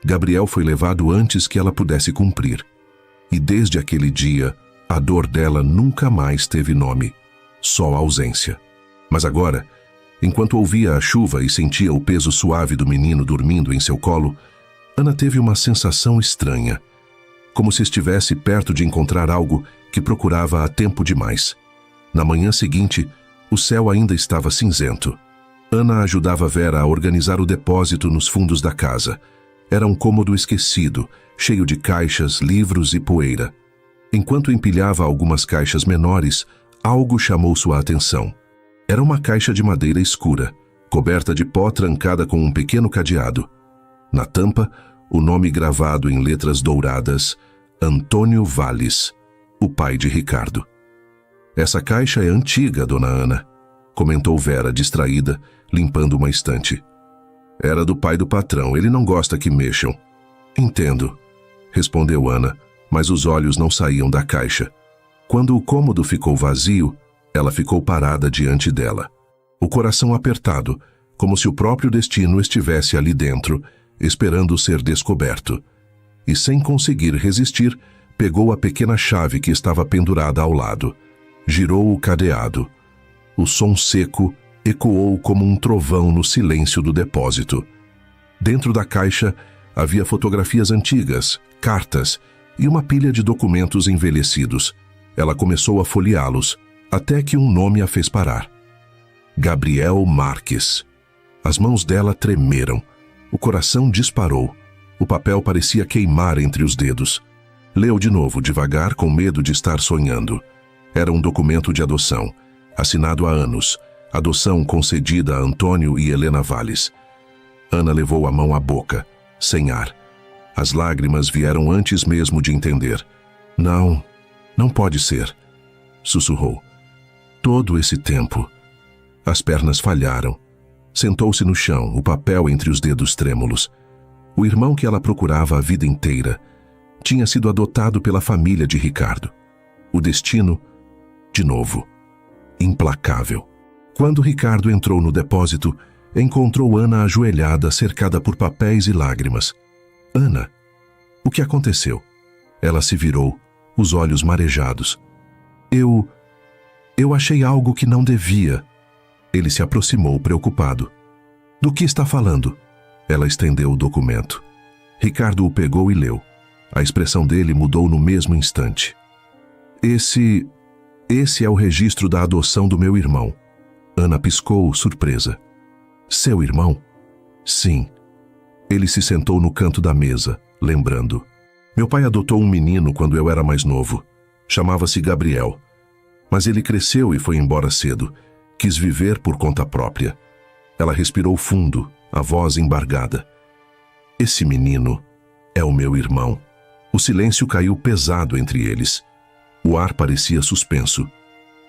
Gabriel foi levado antes que ela pudesse cumprir. E desde aquele dia, a dor dela nunca mais teve nome, só ausência. Mas agora, enquanto ouvia a chuva e sentia o peso suave do menino dormindo em seu colo, Ana teve uma sensação estranha, como se estivesse perto de encontrar algo que procurava há tempo demais. Na manhã seguinte, o céu ainda estava cinzento. Ana ajudava Vera a organizar o depósito nos fundos da casa. Era um cômodo esquecido, cheio de caixas, livros e poeira. Enquanto empilhava algumas caixas menores, algo chamou sua atenção. Era uma caixa de madeira escura, coberta de pó trancada com um pequeno cadeado. Na tampa, o nome gravado em letras douradas, Antônio Valles, o pai de Ricardo. Essa caixa é antiga, dona Ana, comentou Vera, distraída, limpando uma estante. Era do pai do patrão, ele não gosta que mexam. Entendo, respondeu Ana, mas os olhos não saíam da caixa. Quando o cômodo ficou vazio, ela ficou parada diante dela. O coração apertado, como se o próprio destino estivesse ali dentro, esperando ser descoberto. E sem conseguir resistir, pegou a pequena chave que estava pendurada ao lado. Girou o cadeado. O som seco ecoou como um trovão no silêncio do depósito. Dentro da caixa havia fotografias antigas, cartas e uma pilha de documentos envelhecidos. Ela começou a folheá-los, até que um nome a fez parar. Gabriel Marques. As mãos dela tremeram. O coração disparou. O papel parecia queimar entre os dedos. Leu de novo, devagar, com medo de estar sonhando. Era um documento de adoção, assinado há anos. Adoção concedida a Antônio e Helena Valles. Ana levou a mão à boca, sem ar. As lágrimas vieram antes mesmo de entender. Não, não pode ser, sussurrou. Todo esse tempo. As pernas falharam. Sentou-se no chão, o papel entre os dedos trêmulos. O irmão que ela procurava a vida inteira tinha sido adotado pela família de Ricardo. O destino, de novo, implacável. Quando Ricardo entrou no depósito, encontrou Ana ajoelhada, cercada por papéis e lágrimas. Ana, o que aconteceu? Ela se virou, os olhos marejados. Eu achei algo que não devia. Ele se aproximou, preocupado. Do que está falando? Ela estendeu o documento. Ricardo o pegou e leu. A expressão dele mudou no mesmo instante. Esse é o registro da adoção do meu irmão. Ana piscou, surpresa. Seu irmão? Sim. Ele se sentou no canto da mesa, lembrando. Meu pai adotou um menino quando eu era mais novo. Chamava-se Gabriel. Mas ele cresceu e foi embora cedo. Quis viver por conta própria. Ela respirou fundo, a voz embargada. Esse menino, É o meu irmão. O silêncio caiu pesado entre eles. O ar parecia suspenso.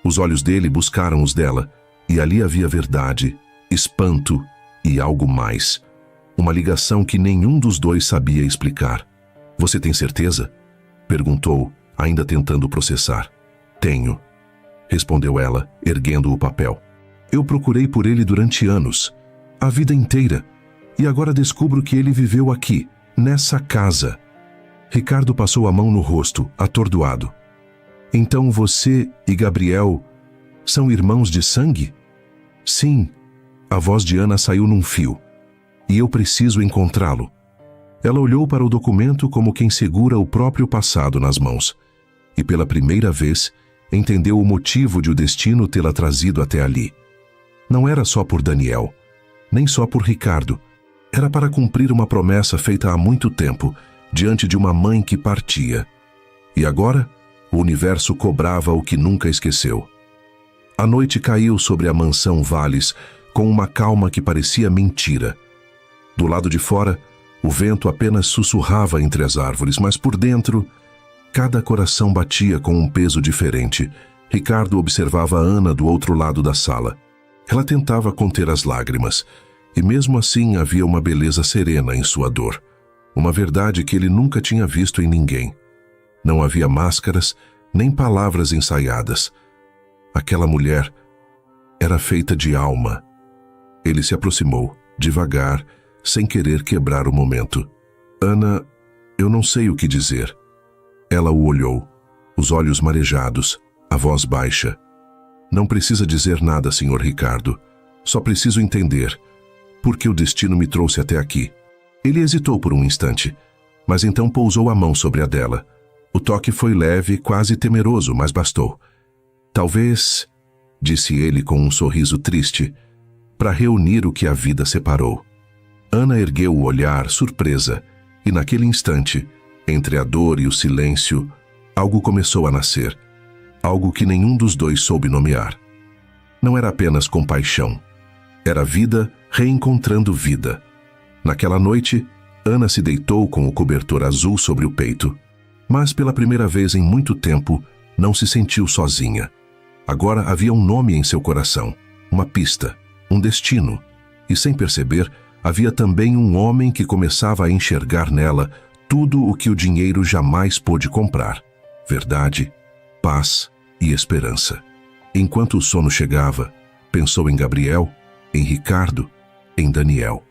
Os olhos dele buscaram os dela, e ali havia verdade, espanto e algo mais. Uma ligação que nenhum dos dois sabia explicar. Você tem certeza? Perguntou, ainda tentando processar. Tenho, respondeu ela, erguendo o papel. Eu procurei por ele durante anos, a vida inteira, e agora descubro que ele viveu aqui, nessa casa. Ricardo passou a mão no rosto, atordoado. Então você e Gabriel são irmãos de sangue? Sim, a voz de Ana saiu num fio. E eu preciso encontrá-lo. Ela olhou para o documento como quem segura o próprio passado nas mãos. E pela primeira vez, entendeu o motivo de o destino tê-la trazido até ali. Não era só por Daniel, nem só por Ricardo. Era para cumprir uma promessa feita há muito tempo, diante de uma mãe que partia. E agora, o universo cobrava o que nunca esqueceu. A noite caiu sobre a mansão Valles, com uma calma que parecia mentira. Do lado de fora, o vento apenas sussurrava entre as árvores, mas por dentro, cada coração batia com um peso diferente. Ricardo observava Ana do outro lado da sala. Ela tentava conter as lágrimas, e mesmo assim havia uma beleza serena em sua dor. Uma verdade que ele nunca tinha visto em ninguém. Não havia máscaras, nem palavras ensaiadas. Aquela mulher era feita de alma. Ele se aproximou, devagar, sem querer quebrar o momento. Ana, eu não sei o que dizer. Ela o olhou, os olhos marejados, a voz baixa. Não precisa dizer nada, Sr. Ricardo. Só preciso entender por que o destino me trouxe até aqui. Ele hesitou por um instante, mas então pousou a mão sobre a dela. O toque foi leve, quase temeroso, mas bastou. Talvez, disse ele com um sorriso triste, para reunir o que a vida separou. Ana ergueu o olhar, surpresa, e naquele instante, entre a dor e o silêncio, algo começou a nascer. Algo que nenhum dos dois soube nomear. Não era apenas compaixão. Era vida reencontrando vida. Naquela noite, Ana se deitou com o cobertor azul sobre o peito. Mas pela primeira vez em muito tempo, não se sentiu sozinha. Agora havia um nome em seu coração, uma pista, um destino. E sem perceber, havia também um homem que começava a enxergar nela tudo o que o dinheiro jamais pôde comprar. Verdade, paz e esperança. Enquanto o sono chegava, pensou em Gabriel, em Ricardo, em Daniel.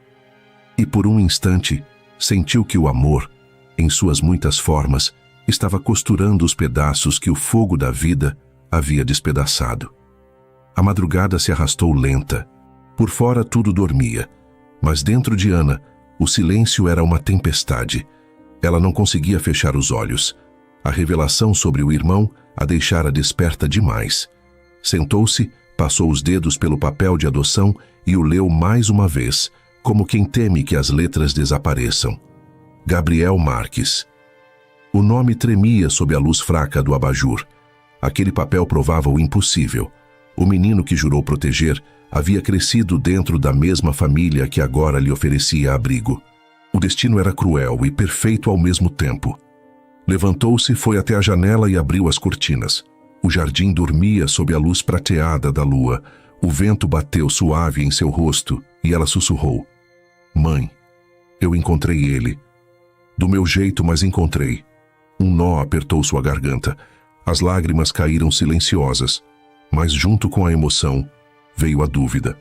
E por um instante, sentiu que o amor, em suas muitas formas, estava costurando os pedaços que o fogo da vida havia despedaçado. A madrugada se arrastou lenta. Por fora tudo dormia, mas dentro de Ana, o silêncio era uma tempestade. Ela não conseguia fechar os olhos. A revelação sobre o irmão a deixara desperta demais. Sentou-se, passou os dedos pelo papel de adoção e o leu mais uma vez, como quem teme que as letras desapareçam. Gabriel Marques. O nome tremia sob a luz fraca do abajur. Aquele papel provava o impossível. O menino que jurou proteger havia crescido dentro da mesma família que agora lhe oferecia abrigo. O destino era cruel e perfeito ao mesmo tempo. Levantou-se, foi até a janela e abriu as cortinas. O jardim dormia sob a luz prateada da lua. O vento bateu suave em seu rosto e ela sussurrou. Mãe, eu encontrei ele. Do meu jeito, mas encontrei. Um nó apertou sua garganta. As lágrimas caíram silenciosas, mas junto com a emoção veio a dúvida.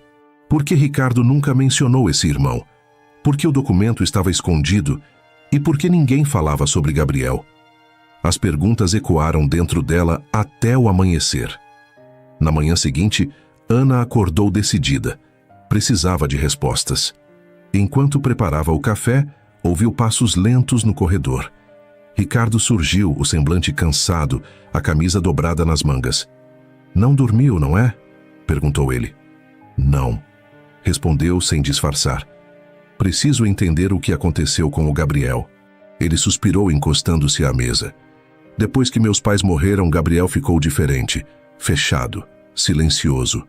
Por que Ricardo nunca mencionou esse irmão? Por que o documento estava escondido? E por que ninguém falava sobre Gabriel? As perguntas ecoaram dentro dela até o amanhecer. Na manhã seguinte, Ana acordou decidida. Precisava de respostas. Enquanto preparava o café, ouviu passos lentos no corredor. Ricardo surgiu, o semblante cansado, a camisa dobrada nas mangas. Não dormiu, não é? Perguntou ele. Não, respondeu sem disfarçar. Preciso entender o que aconteceu com o Gabriel. Ele suspirou encostando-se à mesa. Depois que meus pais morreram, Gabriel ficou diferente, fechado, silencioso.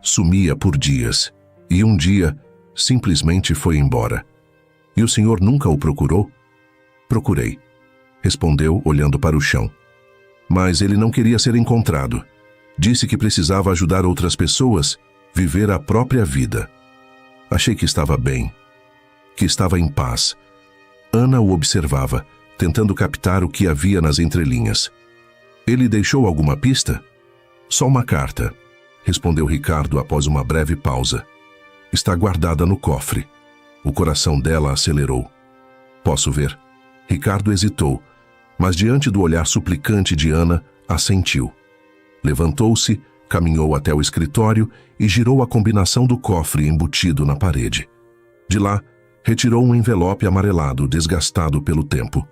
Sumia por dias. E um dia, simplesmente foi embora. E o senhor nunca o procurou? Procurei, respondeu, olhando para o chão. Mas ele não queria ser encontrado. Disse que precisava ajudar outras pessoas, viver a própria vida. Achei que estava bem, que estava em paz. Ana o observava, tentando captar o que havia nas entrelinhas. Ele deixou alguma pista? Só uma carta, respondeu Ricardo após uma breve pausa. Está guardada no cofre. O coração dela acelerou. Posso ver? Ricardo hesitou, mas diante do olhar suplicante de Ana, assentiu. Levantou-se, caminhou até o escritório e girou a combinação do cofre embutido na parede. De lá, retirou um envelope amarelado, desgastado pelo tempo.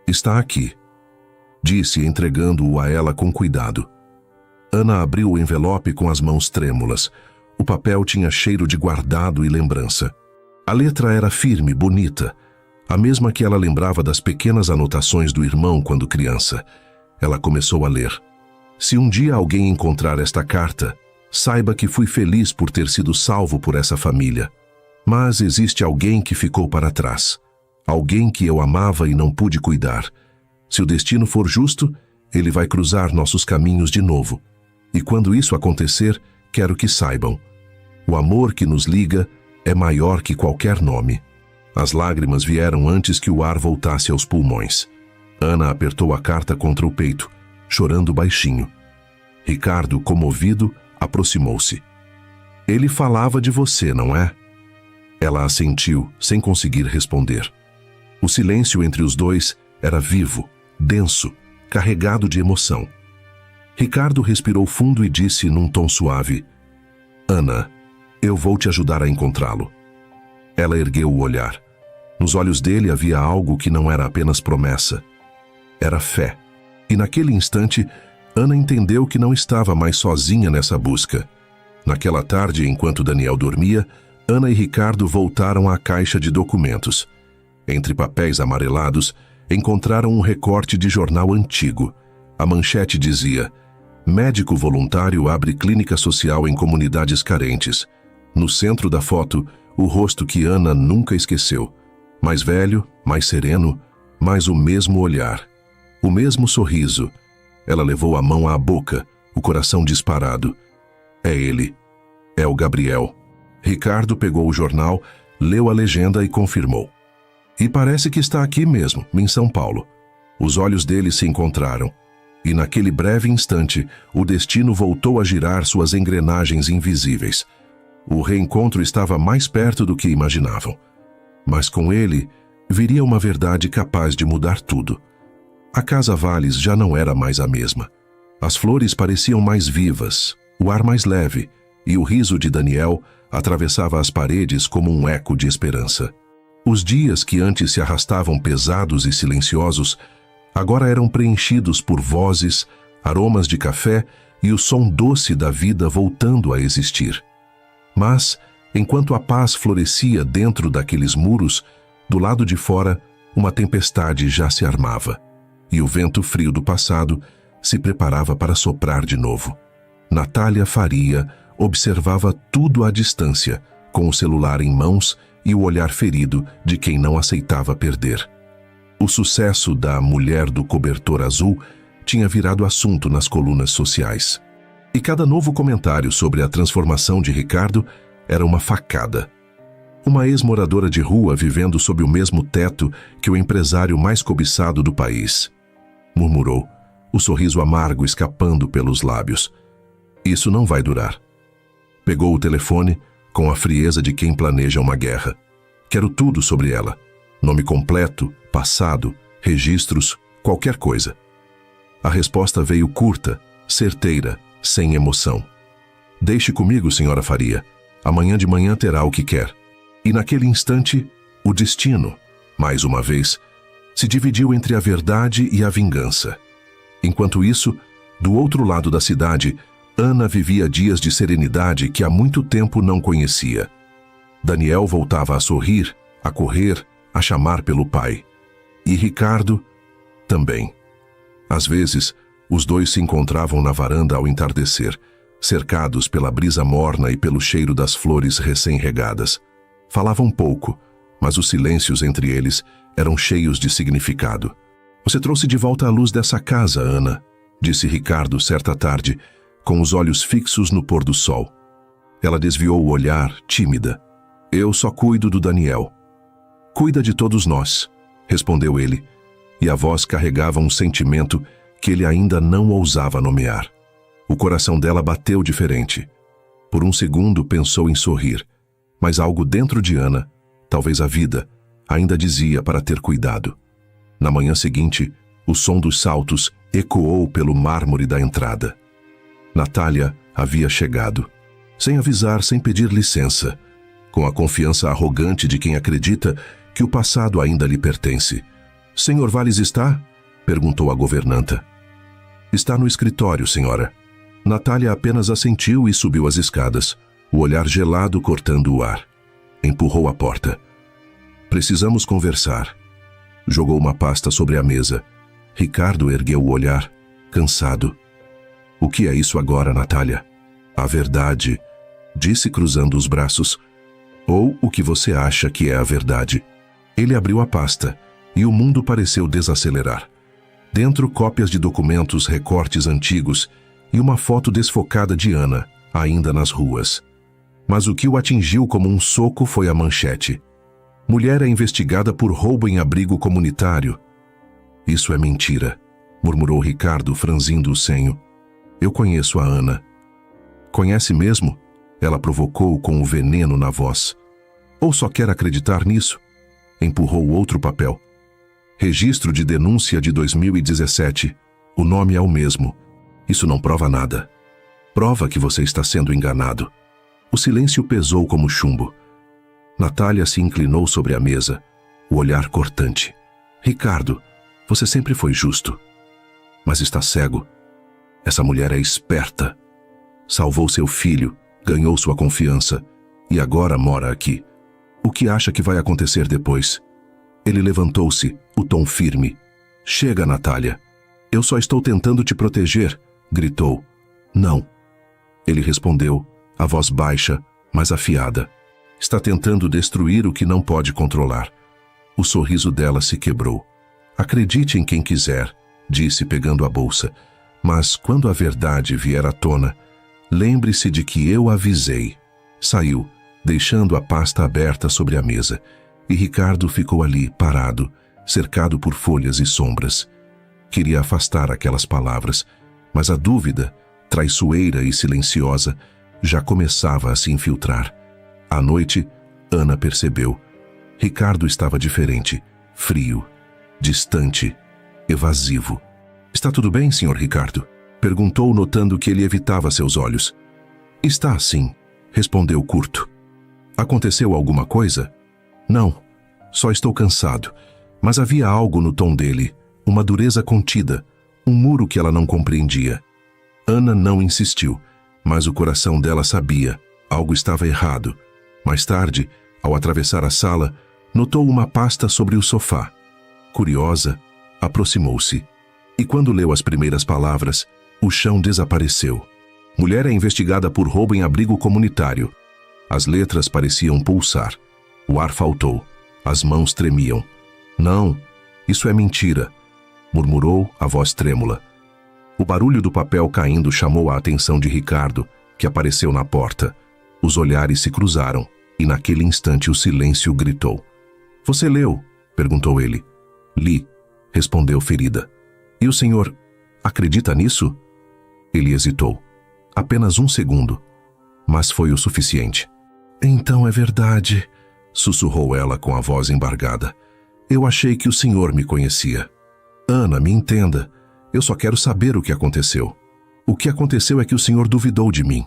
Está aqui, disse, entregando-o a ela com cuidado. Ana abriu o envelope com as mãos trêmulas. O papel tinha cheiro de guardado e lembrança. A letra era firme, bonita, a mesma que ela lembrava das pequenas anotações do irmão quando criança. Ela começou a ler. Se um dia alguém encontrar esta carta, saiba que fui feliz por ter sido salvo por essa família. Mas existe alguém que ficou para trás. Alguém que eu amava e não pude cuidar. Se o destino for justo, ele vai cruzar nossos caminhos de novo. E quando isso acontecer, quero que saibam. O amor que nos liga é maior que qualquer nome. As lágrimas vieram antes que o ar voltasse aos pulmões. Ana apertou a carta contra o peito, chorando baixinho. Ricardo, comovido, aproximou-se. Ele falava de você, não é? Ela assentiu, sem conseguir responder. O silêncio entre os dois era vivo, denso, carregado de emoção. Ricardo respirou fundo e disse num tom suave: Ana, eu vou te ajudar a encontrá-lo. Ela ergueu o olhar. Nos olhos dele havia algo que não era apenas promessa. Era fé. E naquele instante, Ana entendeu que não estava mais sozinha nessa busca. Naquela tarde, enquanto Daniel dormia, Ana e Ricardo voltaram à caixa de documentos. Entre papéis amarelados, encontraram um recorte de jornal antigo. A manchete dizia: médico voluntário abre clínica social em comunidades carentes. No centro da foto, o rosto que Ana nunca esqueceu. Mais velho, mais sereno, mas o mesmo olhar. O mesmo sorriso. Ela levou a mão à boca, o coração disparado. É ele. É o Gabriel. Ricardo pegou o jornal, leu a legenda e confirmou. E parece que está aqui mesmo, em São Paulo. Os olhos dele se encontraram. E naquele breve instante, o destino voltou a girar suas engrenagens invisíveis. O reencontro estava mais perto do que imaginavam. Mas com ele, viria uma verdade capaz de mudar tudo. A Casa Valles já não era mais a mesma. As flores pareciam mais vivas, o ar mais leve, e o riso de Daniel atravessava as paredes como um eco de esperança. Os dias que antes se arrastavam pesados e silenciosos, agora eram preenchidos por vozes, aromas de café e o som doce da vida voltando a existir. Mas, enquanto a paz florescia dentro daqueles muros, do lado de fora, uma tempestade já se armava, e o vento frio do passado se preparava para soprar de novo. Natália Faria observava tudo à distância, com o celular em mãos e o olhar ferido de quem não aceitava perder. O sucesso da mulher do cobertor azul tinha virado assunto nas colunas sociais. E cada novo comentário sobre a transformação de Ricardo era uma facada. Uma ex-moradora de rua vivendo sob o mesmo teto que o empresário mais cobiçado do país. Murmurou, o sorriso amargo escapando pelos lábios. Isso não vai durar. Pegou o telefone com a frieza de quem planeja uma guerra. Quero tudo sobre ela. Nome completo, passado, registros, qualquer coisa. A resposta veio curta, certeira, sem emoção. Deixe comigo, senhora Faria. Amanhã de manhã terá o que quer. E naquele instante, o destino, mais uma vez, se dividiu entre a verdade e a vingança. Enquanto isso, do outro lado da cidade, Ana vivia dias de serenidade que há muito tempo não conhecia. Daniel voltava a sorrir, a correr, a chamar pelo pai. E Ricardo também. Às vezes, os dois se encontravam na varanda ao entardecer, cercados pela brisa morna e pelo cheiro das flores recém-regadas. Falavam pouco, mas os silêncios entre eles eram cheios de significado. Você trouxe de volta a luz dessa casa, Ana, disse Ricardo certa tarde, com os olhos fixos no pôr do sol. Ela desviou o olhar, tímida. Eu só cuido do Daniel. Cuida de todos nós, respondeu ele, e a voz carregava um sentimento que ele ainda não ousava nomear. O coração dela bateu diferente. Por um segundo pensou em sorrir, mas algo dentro de Ana, talvez a vida, ainda dizia para ter cuidado. Na manhã seguinte, o som dos saltos ecoou pelo mármore da entrada. Natália havia chegado, sem avisar, sem pedir licença, com a confiança arrogante de quem acredita que o passado ainda lhe pertence. Senhor Valles está? Perguntou a governanta. Está no escritório, senhora. Natália apenas assentiu e subiu as escadas, o olhar gelado cortando o ar. Empurrou a porta. Precisamos conversar. Jogou uma pasta sobre a mesa. Ricardo ergueu o olhar, cansado. O que é isso agora, Natália? A verdade, disse cruzando os braços. Ou o que você acha que é a verdade? Ele abriu a pasta e o mundo pareceu desacelerar. Dentro, cópias de documentos, recortes antigos e uma foto desfocada de Ana, ainda nas ruas. Mas o que o atingiu como um soco foi a manchete. Mulher é investigada por roubo em abrigo comunitário. Isso é mentira, murmurou Ricardo, franzindo o senho. Eu conheço a Ana. Conhece mesmo? Ela provocou com o veneno na voz. Ou só quer acreditar nisso? Empurrou outro papel. Registro de denúncia de 2017. O nome é o mesmo. Isso não prova nada. Prova que você está sendo enganado. O silêncio pesou como chumbo. Natália se inclinou sobre a mesa, o olhar cortante. Ricardo, você sempre foi justo. Mas está cego. Essa mulher é esperta. Salvou seu filho, ganhou sua confiança e agora mora aqui. O que acha que vai acontecer depois? Ele levantou-se, o tom firme. Chega, Natália. Eu só estou tentando te proteger, gritou. Não. Ele respondeu, a voz baixa, mas afiada. Está tentando destruir o que não pode controlar. O sorriso dela se quebrou. Acredite em quem quiser, disse pegando a bolsa. Mas quando a verdade vier à tona, lembre-se de que eu avisei. Saiu, deixando a pasta aberta sobre a mesa. E Ricardo ficou ali, parado, cercado por folhas e sombras. Queria afastar aquelas palavras, mas a dúvida, traiçoeira e silenciosa, já começava a se infiltrar. À noite, Ana percebeu. Ricardo estava diferente, frio, distante, evasivo. Está tudo bem, Sr. Ricardo? Perguntou, notando que ele evitava seus olhos. Está sim, respondeu curto. Aconteceu alguma coisa? Não, só estou cansado. Mas havia algo no tom dele, uma dureza contida, um muro que ela não compreendia. Ana não insistiu, mas o coração dela sabia, algo estava errado. Mais tarde, ao atravessar a sala, notou uma pasta sobre o sofá. Curiosa, aproximou-se. E quando leu as primeiras palavras, o chão desapareceu. Mulher é investigada por roubo em abrigo comunitário. As letras pareciam pulsar. O ar faltou. As mãos tremiam. Não, isso é mentira, murmurou a voz trêmula. O barulho do papel caindo chamou a atenção de Ricardo, que apareceu na porta. Os olhares se cruzaram, e naquele instante o silêncio gritou. Você leu? Perguntou ele. Li, respondeu ferida. E o senhor acredita nisso? Ele hesitou. Apenas um segundo. Mas foi o suficiente. Então é verdade, sussurrou ela com a voz embargada. Eu achei que o senhor me conhecia. Ana, me entenda. Eu só quero saber o que aconteceu. O que aconteceu é que o senhor duvidou de mim.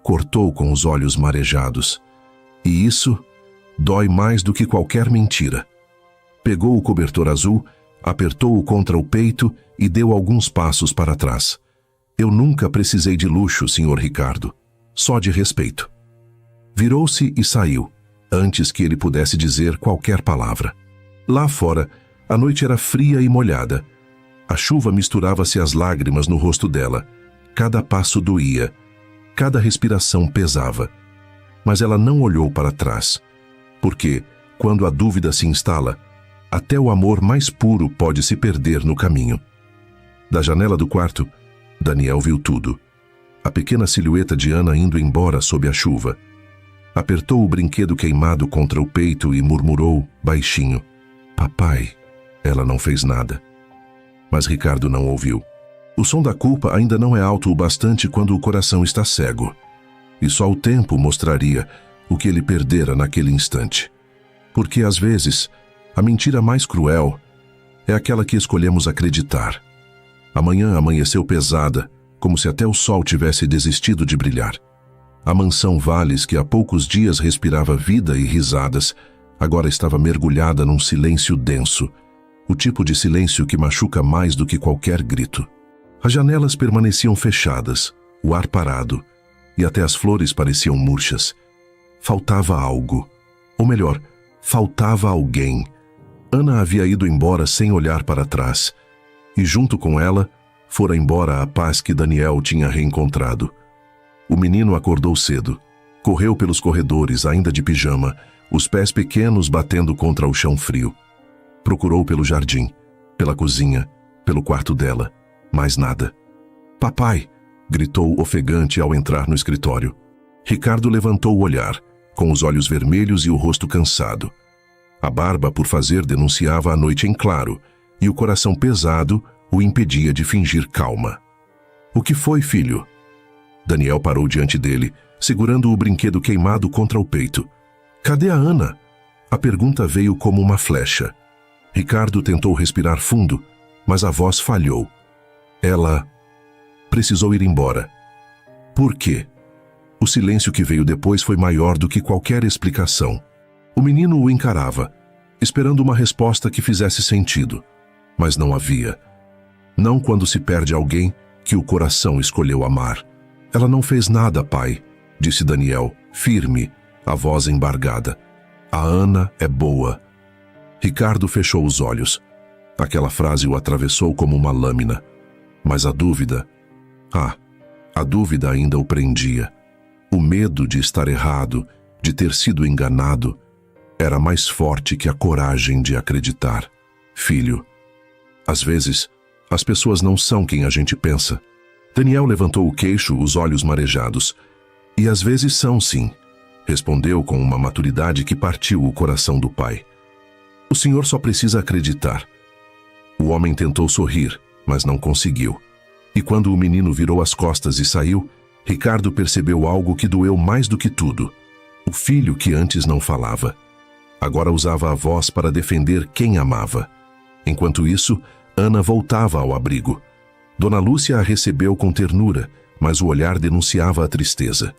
Cortou com os olhos marejados. E isso dói mais do que qualquer mentira. Pegou o cobertor azul, apertou-o contra o peito e deu alguns passos para trás. Eu nunca precisei de luxo, Sr. Ricardo. Só de respeito. Virou-se e saiu, antes que ele pudesse dizer qualquer palavra. Lá fora, a noite era fria e molhada. A chuva misturava-se às lágrimas no rosto dela. Cada passo doía. Cada respiração pesava. Mas ela não olhou para trás. Porque, quando a dúvida se instala, até o amor mais puro pode se perder no caminho. Da janela do quarto, Daniel viu tudo. A pequena silhueta de Ana indo embora sob a chuva. Apertou o brinquedo queimado contra o peito e murmurou, baixinho, "Papai." Ela não fez nada. Mas Ricardo não ouviu. O som da culpa ainda não é alto o bastante quando o coração está cego. E só o tempo mostraria o que ele perdera naquele instante. Porque, às vezes, a mentira mais cruel é aquela que escolhemos acreditar. A manhã amanheceu pesada, como se até o sol tivesse desistido de brilhar. A mansão Valles, que há poucos dias respirava vida e risadas, agora estava mergulhada num silêncio denso, o tipo de silêncio que machuca mais do que qualquer grito. As janelas permaneciam fechadas, o ar parado, e até as flores pareciam murchas. Faltava algo. Ou melhor, faltava alguém. Ana havia ido embora sem olhar para trás, e junto com ela, fora embora a paz que Daniel tinha reencontrado. O menino acordou cedo. Correu pelos corredores, ainda de pijama, os pés pequenos batendo contra o chão frio. Procurou pelo jardim, pela cozinha, pelo quarto dela. Mais nada. "Papai!" gritou ofegante ao entrar no escritório. Ricardo levantou o olhar, com os olhos vermelhos e o rosto cansado. A barba por fazer denunciava a noite em claro, e o coração pesado o impedia de fingir calma. "O que foi, filho?" Daniel parou diante dele, segurando o brinquedo queimado contra o peito. "Cadê a Ana?" A pergunta veio como uma flecha. Ricardo tentou respirar fundo, mas a voz falhou. Ela precisou ir embora. Por quê? O silêncio que veio depois foi maior do que qualquer explicação. O menino o encarava, esperando uma resposta que fizesse sentido, mas não havia. Não quando se perde alguém que o coração escolheu amar. "Ela não fez nada, pai", disse Daniel, firme, a voz embargada. "A Ana é boa." Ricardo fechou os olhos. Aquela frase o atravessou como uma lâmina. Mas a dúvida... a dúvida ainda o prendia. O medo de estar errado, de ter sido enganado, era mais forte que a coragem de acreditar. "Filho, às vezes, as pessoas não são quem a gente pensa." Daniel levantou o queixo, os olhos marejados. "E às vezes são, sim", respondeu com uma maturidade que partiu o coração do pai. "O senhor só precisa acreditar." O homem tentou sorrir, mas não conseguiu. E quando o menino virou as costas e saiu, Ricardo percebeu algo que doeu mais do que tudo. O filho que antes não falava. Agora usava a voz para defender quem amava. Enquanto isso, Ana voltava ao abrigo. Dona Lúcia a recebeu com ternura, mas o olhar denunciava a tristeza.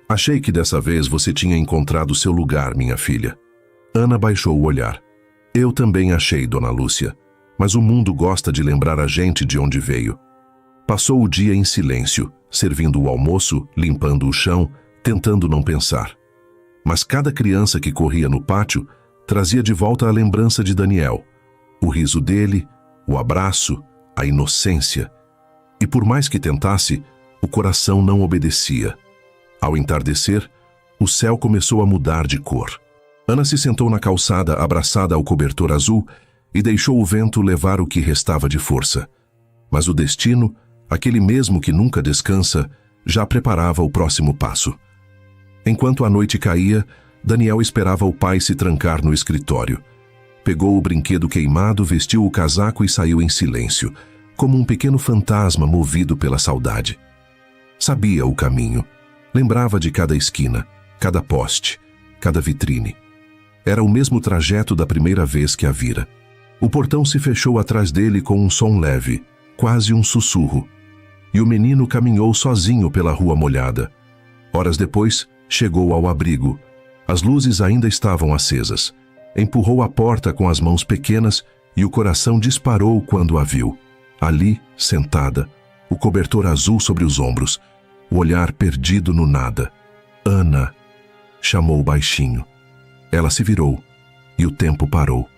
"Achei que dessa vez você tinha encontrado seu lugar, minha filha." Ana baixou o olhar. "Eu também achei, Dona Lúcia, mas o mundo gosta de lembrar a gente de onde veio." Passou o dia em silêncio, servindo o almoço, limpando o chão, tentando não pensar. Mas cada criança que corria no pátio trazia de volta a lembrança de Daniel. O riso dele, o abraço, a inocência. E por mais que tentasse, o coração não obedecia. Ao entardecer, o céu começou a mudar de cor. Ana se sentou na calçada abraçada ao cobertor azul e deixou o vento levar o que restava de força. Mas o destino, aquele mesmo que nunca descansa, já preparava o próximo passo. Enquanto a noite caía, Daniel esperava o pai se trancar no escritório. Pegou o brinquedo queimado, vestiu o casaco e saiu em silêncio, como um pequeno fantasma movido pela saudade. Sabia o caminho. Lembrava de cada esquina, cada poste, cada vitrine. Era o mesmo trajeto da primeira vez que a vira. O portão se fechou atrás dele com um som leve, quase um sussurro. E o menino caminhou sozinho pela rua molhada. Horas depois, chegou ao abrigo. As luzes ainda estavam acesas. Empurrou a porta com as mãos pequenas e o coração disparou quando a viu. Ali, sentada, o cobertor azul sobre os ombros, o olhar perdido no nada. "Ana!" chamou baixinho. Ela se virou e o tempo parou.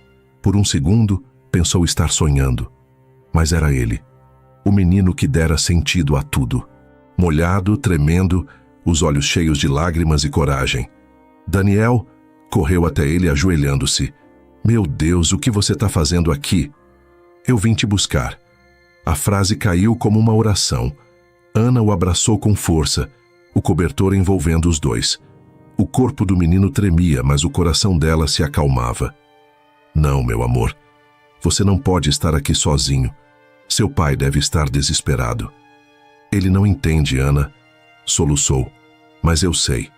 Por um segundo, pensou estar sonhando. Mas era ele, o menino que dera sentido a tudo. Molhado, tremendo, os olhos cheios de lágrimas e coragem. "Daniel, Correu até ele ajoelhando-se. Meu Deus, o que você está fazendo aqui? Eu vim te buscar. A frase caiu como uma oração. Ana o abraçou com força, o cobertor envolvendo os dois. O corpo do menino tremia, mas o coração dela se acalmava. Não, meu amor. Você não pode estar aqui sozinho. Seu pai deve estar desesperado. Ele não entende, Ana. Soluçou. Mas eu sei.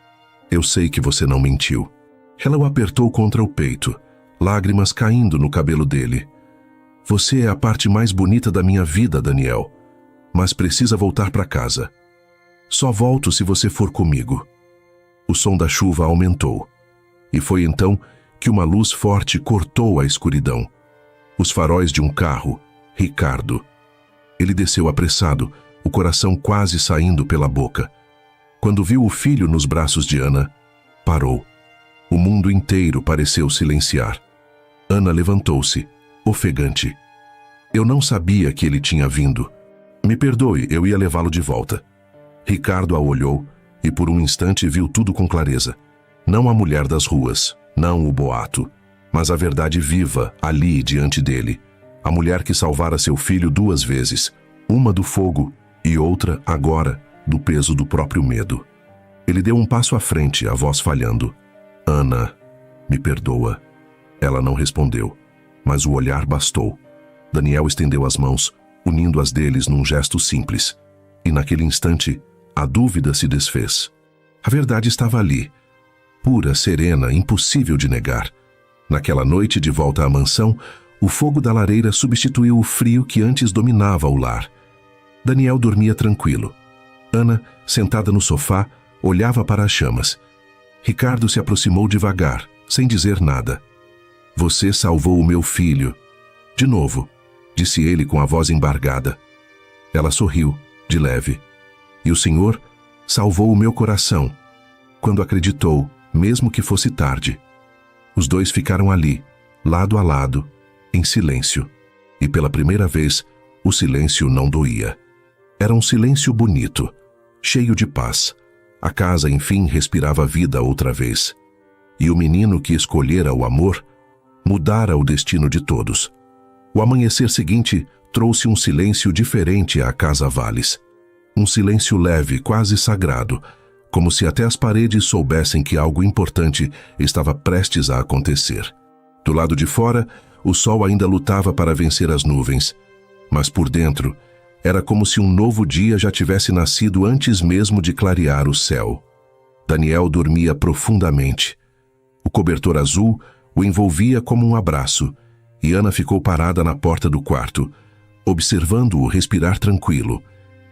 Eu sei que você não mentiu. Ela o apertou contra o peito, lágrimas caindo no cabelo dele. Você é a parte mais bonita da minha vida, Daniel. Mas precisa voltar para casa. Só volto se você for comigo. O som da chuva aumentou. E foi então que uma luz forte cortou a escuridão. Os faróis de um carro, Ricardo. Ele desceu apressado, o coração quase saindo pela boca. Quando viu o filho nos braços de Ana, parou. O mundo inteiro pareceu silenciar. Ana levantou-se, ofegante. Eu não sabia que ele tinha vindo. Me perdoe, eu ia levá-lo de volta. Ricardo a olhou e por um instante viu tudo com clareza. Não a mulher das ruas, não o boato, mas a verdade viva ali diante dele. A mulher que salvara seu filho 2 vezes, uma do fogo e outra, agora, do peso do próprio medo. Ele deu um passo à frente, a voz falhando. Ana, me perdoa. Ela não respondeu, mas o olhar bastou. Daniel estendeu as mãos, unindo as deles num gesto simples. E naquele instante, a dúvida se desfez. A verdade estava ali, pura, serena, impossível de negar. Naquela noite de volta à mansão, o fogo da lareira substituiu o frio que antes dominava o lar. Daniel dormia tranquilo. Ana, sentada no sofá, olhava para as chamas. Ricardo se aproximou devagar, sem dizer nada. Você salvou o meu filho. De novo, disse ele com a voz embargada. Ela sorriu, de leve. E o Senhor salvou o meu coração, quando acreditou, mesmo que fosse tarde. Os dois ficaram ali, lado a lado, em silêncio. E pela primeira vez, o silêncio não doía. Era um silêncio bonito, cheio de paz. A casa, enfim, respirava vida outra vez. E o menino que escolhera o amor, mudara o destino de todos. O amanhecer seguinte trouxe um silêncio diferente à Casa Valles. Um silêncio leve, quase sagrado, como se até as paredes soubessem que algo importante estava prestes a acontecer. Do lado de fora, o sol ainda lutava para vencer as nuvens, mas por dentro, era como se um novo dia já tivesse nascido antes mesmo de clarear o céu. Daniel dormia profundamente. O cobertor azul o envolvia como um abraço, e Ana ficou parada na porta do quarto, observando-o respirar tranquilo.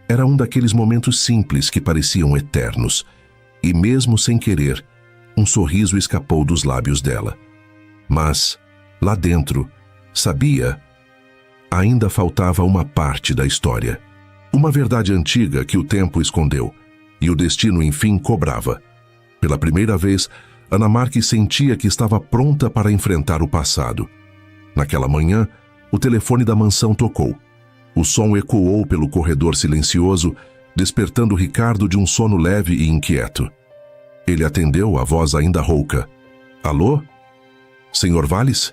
Era um daqueles momentos simples que pareciam eternos, e mesmo sem querer, um sorriso escapou dos lábios dela. Mas, lá dentro, sabia, ainda faltava uma parte da história. Uma verdade antiga que o tempo escondeu, e o destino enfim cobrava. Pela primeira vez, Ana Marques sentia que estava pronta para enfrentar o passado. Naquela manhã, o telefone da mansão tocou. O som ecoou pelo corredor silencioso, despertando Ricardo de um sono leve e inquieto. Ele atendeu, a voz ainda rouca. Alô? Senhor Valles?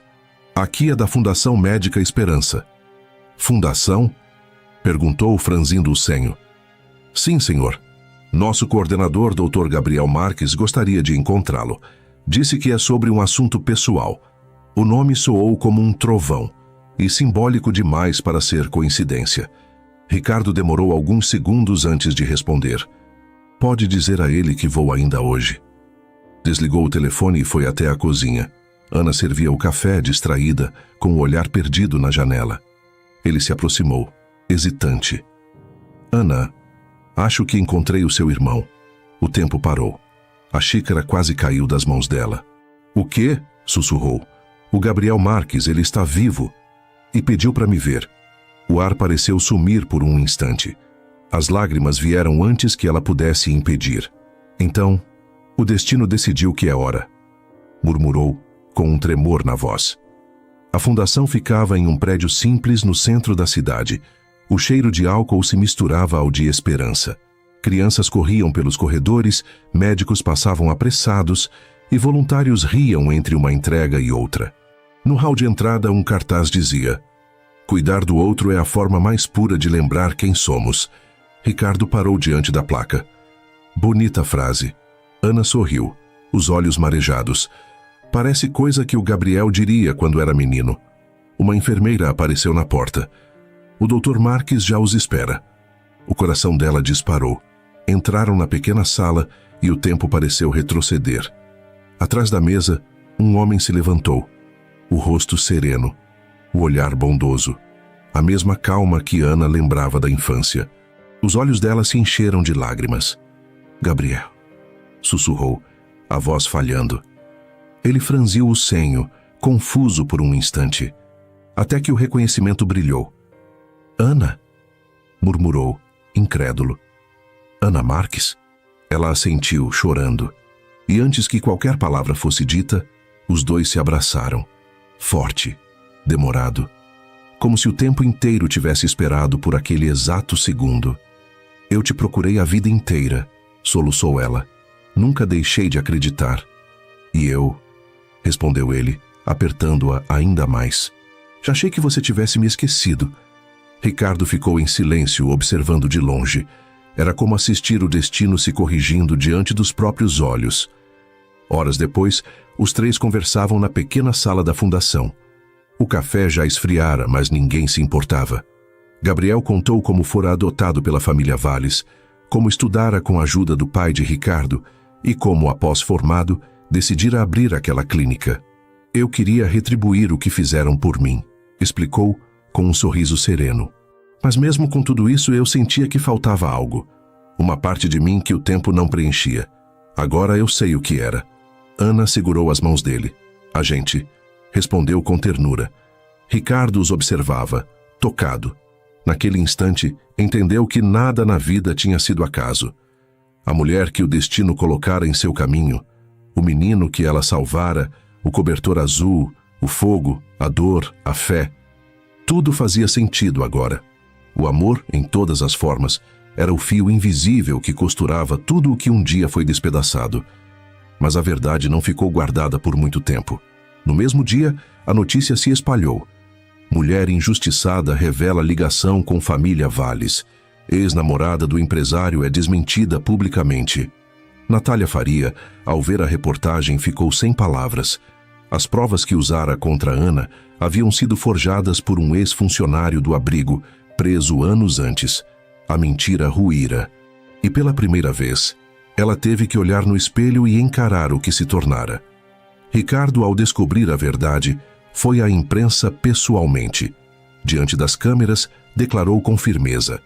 Aqui é da Fundação Médica Esperança. Fundação? Perguntou, franzindo o senho. Sim, senhor. Nosso coordenador, Dr. Gabriel Marques, gostaria de encontrá-lo. Disse que é sobre um assunto pessoal. O nome soou como um trovão, e simbólico demais para ser coincidência. Ricardo demorou alguns segundos antes de responder. Pode dizer a ele que vou ainda hoje. Desligou o telefone e foi até a cozinha. Ana servia o café, distraída, com o olhar perdido na janela. Ele se aproximou, hesitante. Ana, acho que encontrei o seu irmão. O tempo parou. A xícara quase caiu das mãos dela. O quê? Sussurrou. O Gabriel Marques, ele está vivo. E pediu para me ver. O ar pareceu sumir por um instante. As lágrimas vieram antes que ela pudesse impedir. Então, o destino decidiu que é hora. Murmurou, com um tremor na voz. A fundação ficava em um prédio simples no centro da cidade. O cheiro de álcool se misturava ao de esperança. Crianças corriam pelos corredores, médicos passavam apressados, e voluntários riam entre uma entrega e outra. No hall de entrada, um cartaz dizia: "Cuidar do outro é a forma mais pura de lembrar quem somos." Ricardo parou diante da placa. Bonita frase. Ana sorriu, os olhos marejados. Parece coisa que o Gabriel diria quando era menino. Uma enfermeira apareceu na porta. O Dr. Marques já os espera. O coração dela disparou. Entraram na pequena sala e o tempo pareceu retroceder. Atrás da mesa, um homem se levantou. O rosto sereno, o olhar bondoso, a mesma calma que Ana lembrava da infância. Os olhos dela se encheram de lágrimas. "Gabriel", sussurrou, a voz falhando. Ele franziu o senho, confuso por um instante, até que o reconhecimento brilhou. "Ana", murmurou, incrédulo. "Ana Marques?" Ela assentiu, chorando. E antes que qualquer palavra fosse dita, os dois se abraçaram. Forte, demorado, como se o tempo inteiro tivesse esperado por aquele exato segundo. "Eu te procurei a vida inteira", soluçou ela. "Nunca deixei de acreditar." "E eu", respondeu ele, apertando-a ainda mais. "Já achei que você tivesse me esquecido." Ricardo ficou em silêncio, observando de longe. Era como assistir o destino se corrigindo diante dos próprios olhos. Horas depois, os três conversavam na pequena sala da fundação. O café já esfriara, mas ninguém se importava. Gabriel contou como fora adotado pela família Valles, como estudara com a ajuda do pai de Ricardo e como, após formado, decidira abrir aquela clínica. "Eu queria retribuir o que fizeram por mim", explicou com um sorriso sereno. "Mas mesmo com tudo isso eu sentia que faltava algo. Uma parte de mim que o tempo não preenchia. Agora eu sei o que era." Ana segurou as mãos dele. "A gente", respondeu com ternura. Ricardo os observava, tocado. Naquele instante, entendeu que nada na vida tinha sido acaso. A mulher que o destino colocara em seu caminho, o menino que ela salvara, o cobertor azul, o fogo, a dor, a fé. Tudo fazia sentido agora. O amor, em todas as formas, era o fio invisível que costurava tudo o que um dia foi despedaçado. Mas a verdade não ficou guardada por muito tempo. No mesmo dia, a notícia se espalhou. Mulher injustiçada revela ligação com família Valles. Ex-namorada do empresário é desmentida publicamente. Natália Faria, ao ver a reportagem, ficou sem palavras. As provas que usara contra Ana haviam sido forjadas por um ex-funcionário do abrigo, preso anos antes. A mentira ruíra. E pela primeira vez, ela teve que olhar no espelho e encarar o que se tornara. Ricardo, ao descobrir a verdade, foi à imprensa pessoalmente. Diante das câmeras, declarou com firmeza: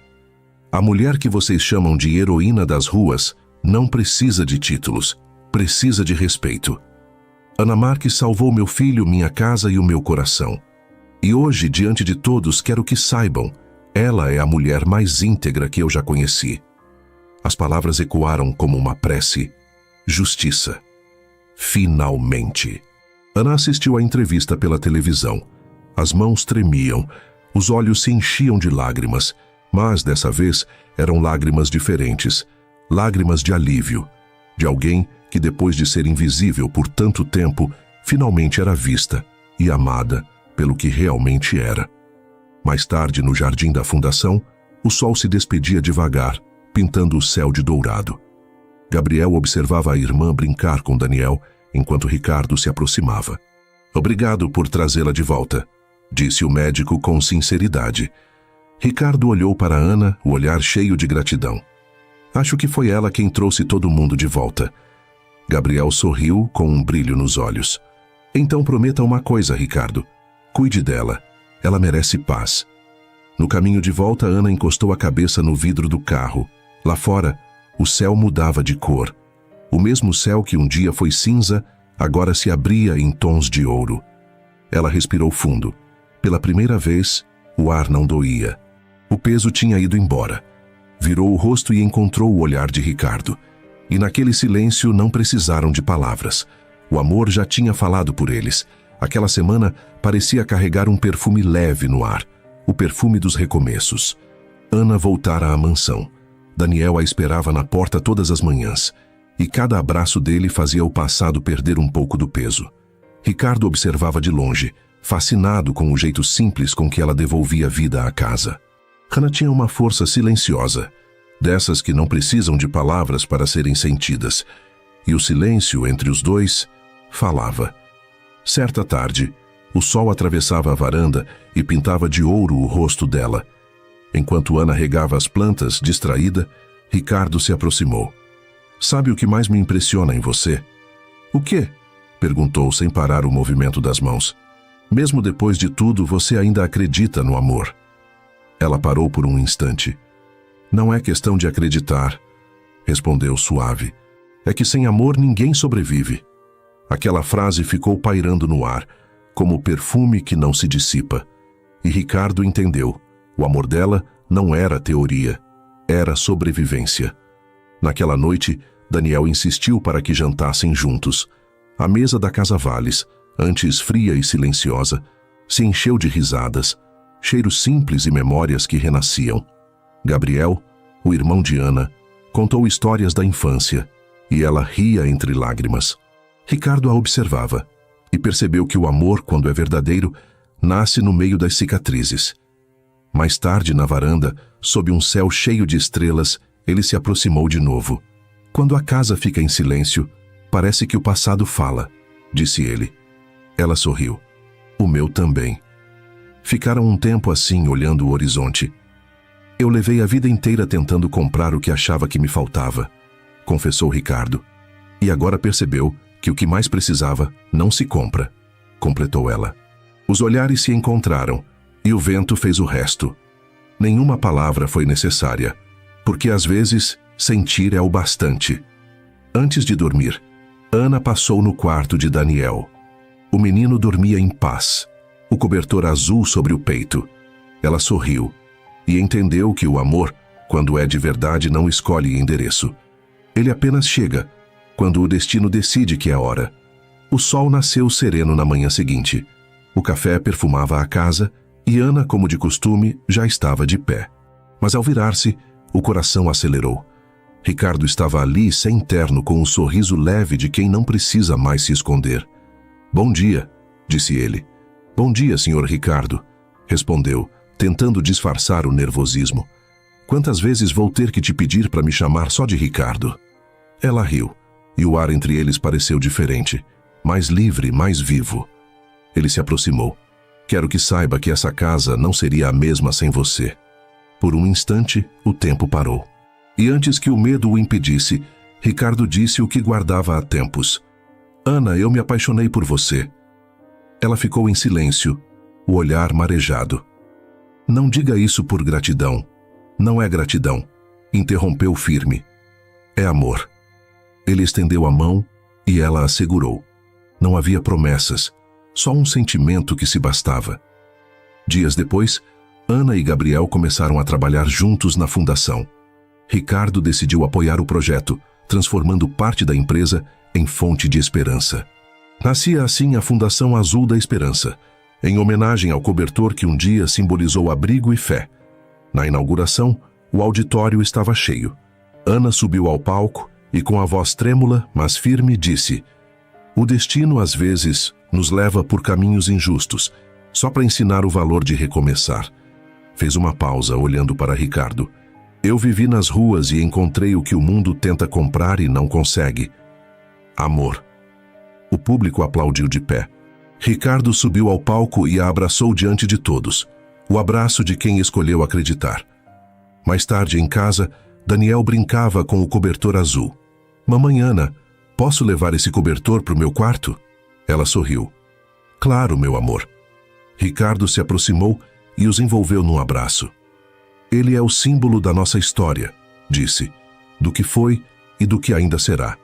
"A mulher que vocês chamam de heroína das ruas não precisa de títulos, precisa de respeito. Ana Marques salvou meu filho, minha casa e o meu coração. E hoje, diante de todos, quero que saibam, ela é a mulher mais íntegra que eu já conheci." As palavras ecoaram como uma prece. Justiça. Finalmente. Ana assistiu à entrevista pela televisão. As mãos tremiam, os olhos se enchiam de lágrimas, mas dessa vez eram lágrimas diferentes, lágrimas de alívio, de alguém que depois de ser invisível por tanto tempo, finalmente era vista e amada pelo que realmente era. Mais tarde, no jardim da fundação, o sol se despedia devagar, pintando o céu de dourado. Gabriel observava a irmã brincar com Daniel, enquanto Ricardo se aproximava. "Obrigado por trazê-la de volta", disse o médico com sinceridade. Ricardo olhou para Ana, o olhar cheio de gratidão. "Acho que foi ela quem trouxe todo mundo de volta." Gabriel sorriu com um brilho nos olhos. "Então prometa uma coisa, Ricardo. Cuide dela. Ela merece paz." No caminho de volta, Ana encostou a cabeça no vidro do carro. Lá fora, o céu mudava de cor. O mesmo céu que um dia foi cinza, agora se abria em tons de ouro. Ela respirou fundo. Pela primeira vez, o ar não doía. O peso tinha ido embora. Virou o rosto e encontrou o olhar de Ricardo. E naquele silêncio não precisaram de palavras. O amor já tinha falado por eles. Aquela semana parecia carregar um perfume leve no ar. O perfume dos recomeços. Ana voltara à mansão. Daniel a esperava na porta todas as manhãs. e cada abraço dele fazia o passado perder um pouco do peso. Ricardo observava de longe, fascinado com o jeito simples com que ela devolvia vida à casa. Hannah tinha uma força silenciosa, dessas que não precisam de palavras para serem sentidas, e o silêncio entre os dois falava. Certa tarde, o sol atravessava a varanda e pintava de ouro o rosto dela. Enquanto Ana regava as plantas, distraída, Ricardo se aproximou. "Sabe o que mais me impressiona em você?" "O quê?" perguntou sem parar o movimento das mãos. "Mesmo depois de tudo, você ainda acredita no amor." Ela parou por um instante. "Não é questão de acreditar", respondeu suave. "É que sem amor ninguém sobrevive." Aquela frase ficou pairando no ar, como perfume que não se dissipa. E Ricardo entendeu. O amor dela não era teoria, era sobrevivência. Naquela noite, Daniel insistiu para que jantassem juntos. A mesa da Casa Valles, antes fria e silenciosa, se encheu de risadas, cheiros simples e memórias que renasciam. Gabriel, o irmão de Ana, contou histórias da infância, e ela ria entre lágrimas. Ricardo a observava e percebeu que o amor, quando é verdadeiro, nasce no meio das cicatrizes. Mais tarde, na varanda, sob um céu cheio de estrelas, ele se aproximou de novo. "Quando a casa fica em silêncio, parece que o passado fala", disse ele. Ela sorriu. "O meu também." Ficaram um tempo assim, olhando o horizonte. "Eu levei a vida inteira tentando comprar o que achava que me faltava", confessou Ricardo. "E agora percebeu que o que mais precisava não se compra", completou ela. Os olhares se encontraram, e o vento fez o resto. Nenhuma palavra foi necessária, porque às vezes sentir é o bastante. Antes de dormir, Ana passou no quarto de Daniel. O menino dormia em paz, o cobertor azul sobre o peito. Ela sorriu e entendeu que o amor, quando é de verdade, não escolhe endereço. Ele apenas chega quando o destino decide que é hora. O sol nasceu sereno na manhã seguinte. O café perfumava a casa e Ana, como de costume, já estava de pé. Mas ao virar-se, o coração acelerou. Ricardo estava ali sem terno, com um sorriso leve de quem não precisa mais se esconder. "Bom dia", disse ele. "Bom dia, senhor Ricardo", respondeu, tentando disfarçar o nervosismo. "Quantas vezes vou ter que te pedir para me chamar só de Ricardo?" Ela riu, e o ar entre eles pareceu diferente, mais livre, mais vivo. Ele se aproximou. "Quero que saiba que essa casa não seria a mesma sem você." Por um instante, o tempo parou. E antes que o medo o impedisse, Ricardo disse o que guardava há tempos. "Ana, eu me apaixonei por você." Ela ficou em silêncio, o olhar marejado. "Não diga isso por gratidão. Não é gratidão", interrompeu firme. "É amor." Ele estendeu a mão e ela a segurou. Não havia promessas, só um sentimento que se bastava. Dias depois, Ana e Gabriel começaram a trabalhar juntos na fundação. Ricardo decidiu apoiar o projeto, transformando parte da empresa em fonte de esperança. Nascia assim a Fundação Azul da Esperança, em homenagem ao cobertor que um dia simbolizou abrigo e fé. Na inauguração, o auditório estava cheio. Ana subiu ao palco e, com a voz trêmula, mas firme, disse: "O destino, às vezes, nos leva por caminhos injustos, só para ensinar o valor de recomeçar." Fez uma pausa, olhando para Ricardo. "Eu vivi nas ruas e encontrei o que o mundo tenta comprar e não consegue: amor." O público aplaudiu de pé. Ricardo subiu ao palco e a abraçou diante de todos, o abraço de quem escolheu acreditar. Mais tarde, em casa, Daniel brincava com o cobertor azul. "Mamãe Ana, posso levar esse cobertor para o meu quarto?" Ela sorriu. "Claro, meu amor." Ricardo se aproximou e os envolveu num abraço. "Ele é o símbolo da nossa história", disse, "do que foi e do que ainda será."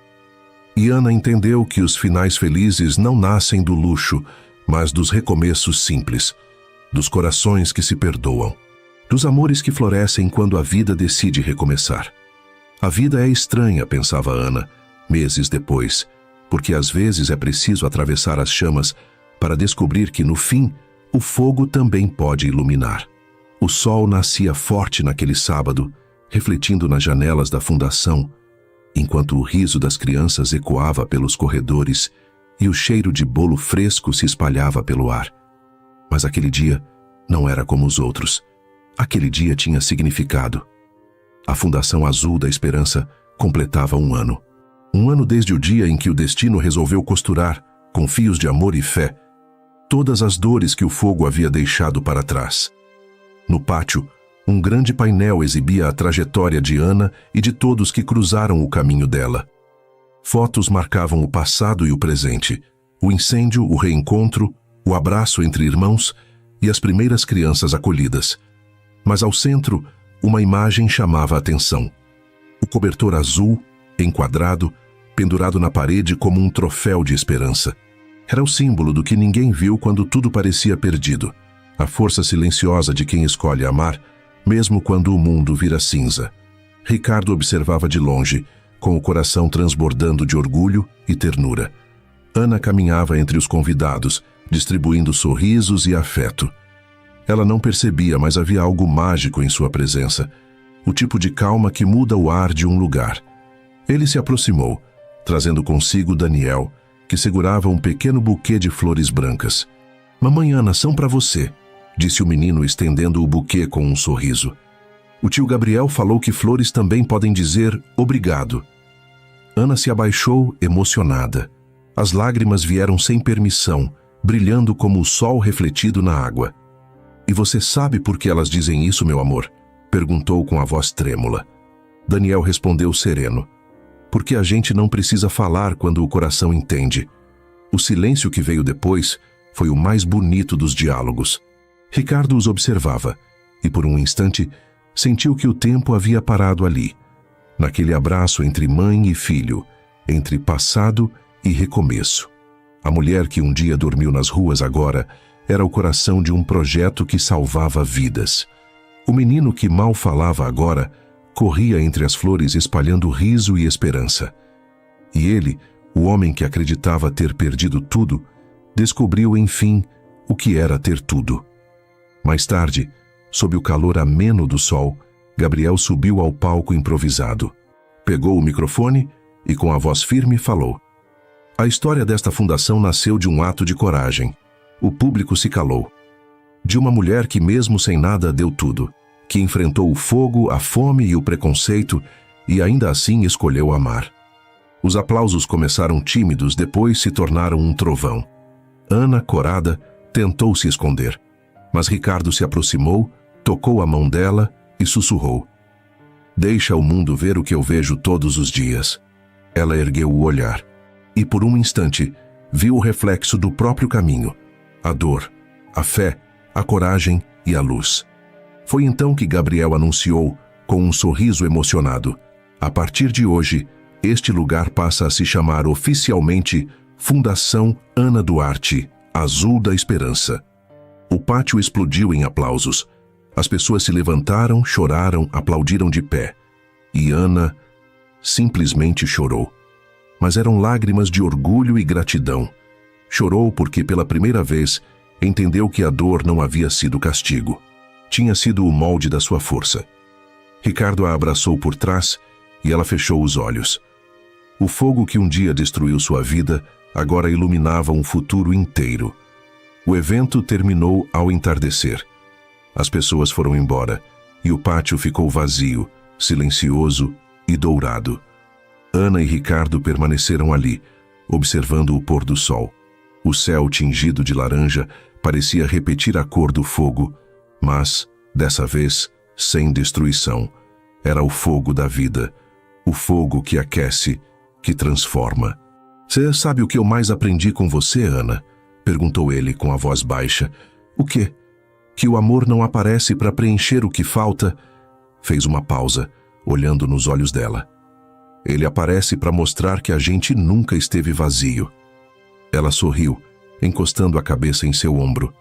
E Ana entendeu que os finais felizes não nascem do luxo, mas dos recomeços simples, dos corações que se perdoam, dos amores que florescem quando a vida decide recomeçar. A vida é estranha, pensava Ana, meses depois, porque às vezes é preciso atravessar as chamas para descobrir que, no fim, o fogo também pode iluminar. O sol nascia forte naquele sábado, refletindo nas janelas da fundação, enquanto o riso das crianças ecoava pelos corredores e o cheiro de bolo fresco se espalhava pelo ar. Mas aquele dia não era como os outros. Aquele dia tinha significado. A Fundação Azul da Esperança completava 1 ano. 1 ano desde o dia em que o destino resolveu costurar, com fios de amor e fé, todas as dores que o fogo havia deixado para trás. No pátio, um grande painel exibia a trajetória de Ana e de todos que cruzaram o caminho dela. Fotos marcavam o passado e o presente, o incêndio, o reencontro, o abraço entre irmãos e as primeiras crianças acolhidas. Mas ao centro, uma imagem chamava a atenção. O cobertor azul, enquadrado, pendurado na parede como um troféu de esperança. Era o símbolo do que ninguém viu quando tudo parecia perdido. A força silenciosa de quem escolhe amar, mesmo quando o mundo vira cinza. Ricardo observava de longe, com o coração transbordando de orgulho e ternura. Ana caminhava entre os convidados, distribuindo sorrisos e afeto. Ela não percebia, mas havia algo mágico em sua presença. O tipo de calma que muda o ar de um lugar. Ele se aproximou, trazendo consigo Daniel, que segurava um pequeno buquê de flores brancas. "Mamãe Ana, são para você", disse o menino estendendo o buquê com um sorriso. O tio Gabriel falou que flores também podem dizer obrigado. Ana se abaixou, emocionada. As lágrimas vieram sem permissão, brilhando como o sol refletido na água. "E você sabe por que elas dizem isso, meu amor?", perguntou com a voz trêmula. Daniel respondeu sereno. "Porque a gente não precisa falar quando o coração entende." O silêncio que veio depois foi o mais bonito dos diálogos. Ricardo os observava, e por um instante sentiu que o tempo havia parado ali, naquele abraço entre mãe e filho, entre passado e recomeço. A mulher que um dia dormiu nas ruas agora era o coração de um projeto que salvava vidas. O menino que mal falava agora corria entre as flores espalhando riso e esperança. E ele, o homem que acreditava ter perdido tudo, descobriu enfim o que era ter tudo. Mais tarde, sob o calor ameno do sol, Gabriel subiu ao palco improvisado. Pegou o microfone e com a voz firme falou. A história desta fundação nasceu de um ato de coragem. O público se calou. De uma mulher que mesmo sem nada deu tudo, que enfrentou o fogo, a fome e o preconceito e ainda assim escolheu amar. Os aplausos começaram tímidos, depois se tornaram um trovão. Ana, corada, tentou se esconder. Mas Ricardo se aproximou, tocou a mão dela e sussurrou. Deixa o mundo ver o que eu vejo todos os dias. Ela ergueu o olhar. E por um instante, viu o reflexo do próprio caminho. A dor, a fé, a coragem e a luz. Foi então que Gabriel anunciou, com um sorriso emocionado. A partir de hoje, este lugar passa a se chamar oficialmente Fundação Ana Duarte, Azul da Esperança. O pátio explodiu em aplausos. As pessoas se levantaram, choraram, aplaudiram de pé. E Ana simplesmente chorou. Mas eram lágrimas de orgulho e gratidão. Chorou porque pela primeira vez entendeu que a dor não havia sido castigo. Tinha sido o molde da sua força. Ricardo a abraçou por trás e ela fechou os olhos. O fogo que um dia destruiu sua vida agora iluminava um futuro inteiro. O evento terminou ao entardecer. As pessoas foram embora e o pátio ficou vazio, silencioso e dourado. Ana e Ricardo permaneceram ali, observando o pôr do sol. O céu tingido de laranja parecia repetir a cor do fogo, mas, dessa vez, sem destruição. Era o fogo da vida, o fogo que aquece, que transforma. Você sabe o que eu mais aprendi com você, Ana? Perguntou ele com a voz baixa. O quê? Que o amor não aparece para preencher o que falta? Fez uma pausa, olhando nos olhos dela. Ele aparece para mostrar que a gente nunca esteve vazio. Ela sorriu, encostando a cabeça em seu ombro.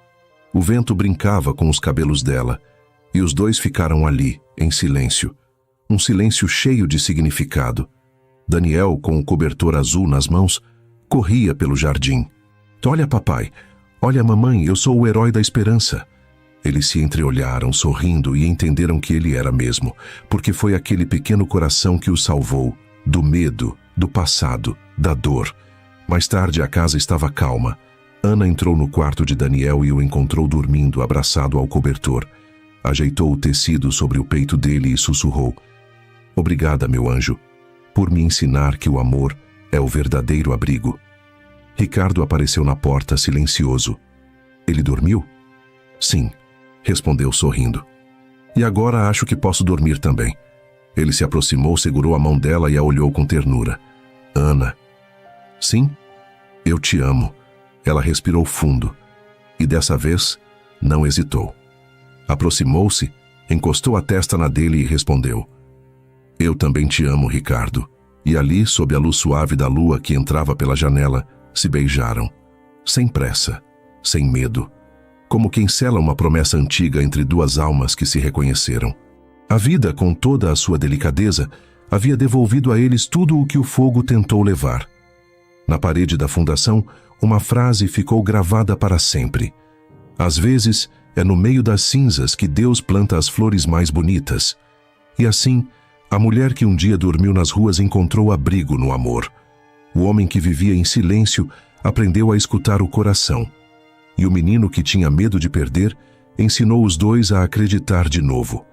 O vento brincava com os cabelos dela, e os dois ficaram ali, em silêncio. Um silêncio cheio de significado. Daniel, com o cobertor azul nas mãos, corria pelo jardim. Olha, papai. Olha, mamãe, eu sou o herói da esperança. Eles se entreolharam, sorrindo, e entenderam que ele era mesmo, porque foi aquele pequeno coração que o salvou, do medo, do passado, da dor. Mais tarde a casa estava calma. Ana entrou no quarto de Daniel e o encontrou dormindo, abraçado ao cobertor. Ajeitou o tecido sobre o peito dele e sussurrou: "Obrigada, meu anjo, por me ensinar que o amor é o verdadeiro abrigo." Ricardo apareceu na porta, silencioso. "Ele dormiu?" "Sim", respondeu sorrindo. "E agora acho que posso dormir também." Ele se aproximou, segurou a mão dela e a olhou com ternura. "Ana." "Sim, eu te amo." Ela respirou fundo e dessa vez não hesitou. Aproximou-se, encostou a testa na dele e respondeu: "Eu também te amo, Ricardo." E ali, sob a luz suave da lua que entrava pela janela, se beijaram, sem pressa, sem medo, como quem sela uma promessa antiga entre duas almas que se reconheceram. A vida, com toda a sua delicadeza, havia devolvido a eles tudo o que o fogo tentou levar. Na parede da fundação, uma frase ficou gravada para sempre: "Às vezes, é no meio das cinzas que Deus planta as flores mais bonitas." E assim, a mulher que um dia dormiu nas ruas encontrou abrigo no amor. O homem que vivia em silêncio aprendeu a escutar o coração. E o menino que tinha medo de perder ensinou os dois a acreditar de novo.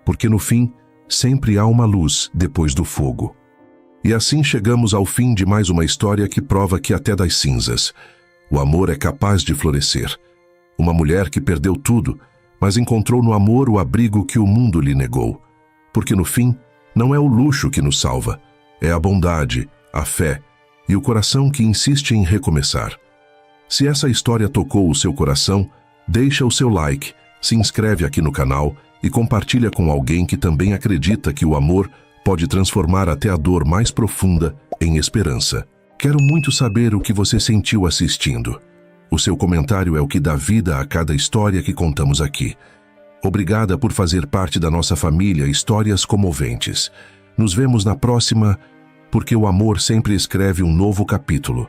Porque no fim, sempre há uma luz depois do fogo. E assim chegamos ao fim de mais uma história que prova que até das cinzas, o amor é capaz de florescer. Uma mulher que perdeu tudo, mas encontrou no amor o abrigo que o mundo lhe negou. Porque no fim, não é o luxo que nos salva, é a bondade, a fé e o coração que insiste em recomeçar. Se essa história tocou o seu coração, deixa o seu like, se inscreve aqui no canal e compartilha com alguém que também acredita que o amor pode transformar até a dor mais profunda em esperança. Quero muito saber o que você sentiu assistindo. O seu comentário é o que dá vida a cada história que contamos aqui. Obrigada por fazer parte da nossa família Histórias Comoventes. Nos vemos na próxima, porque o amor sempre escreve um novo capítulo.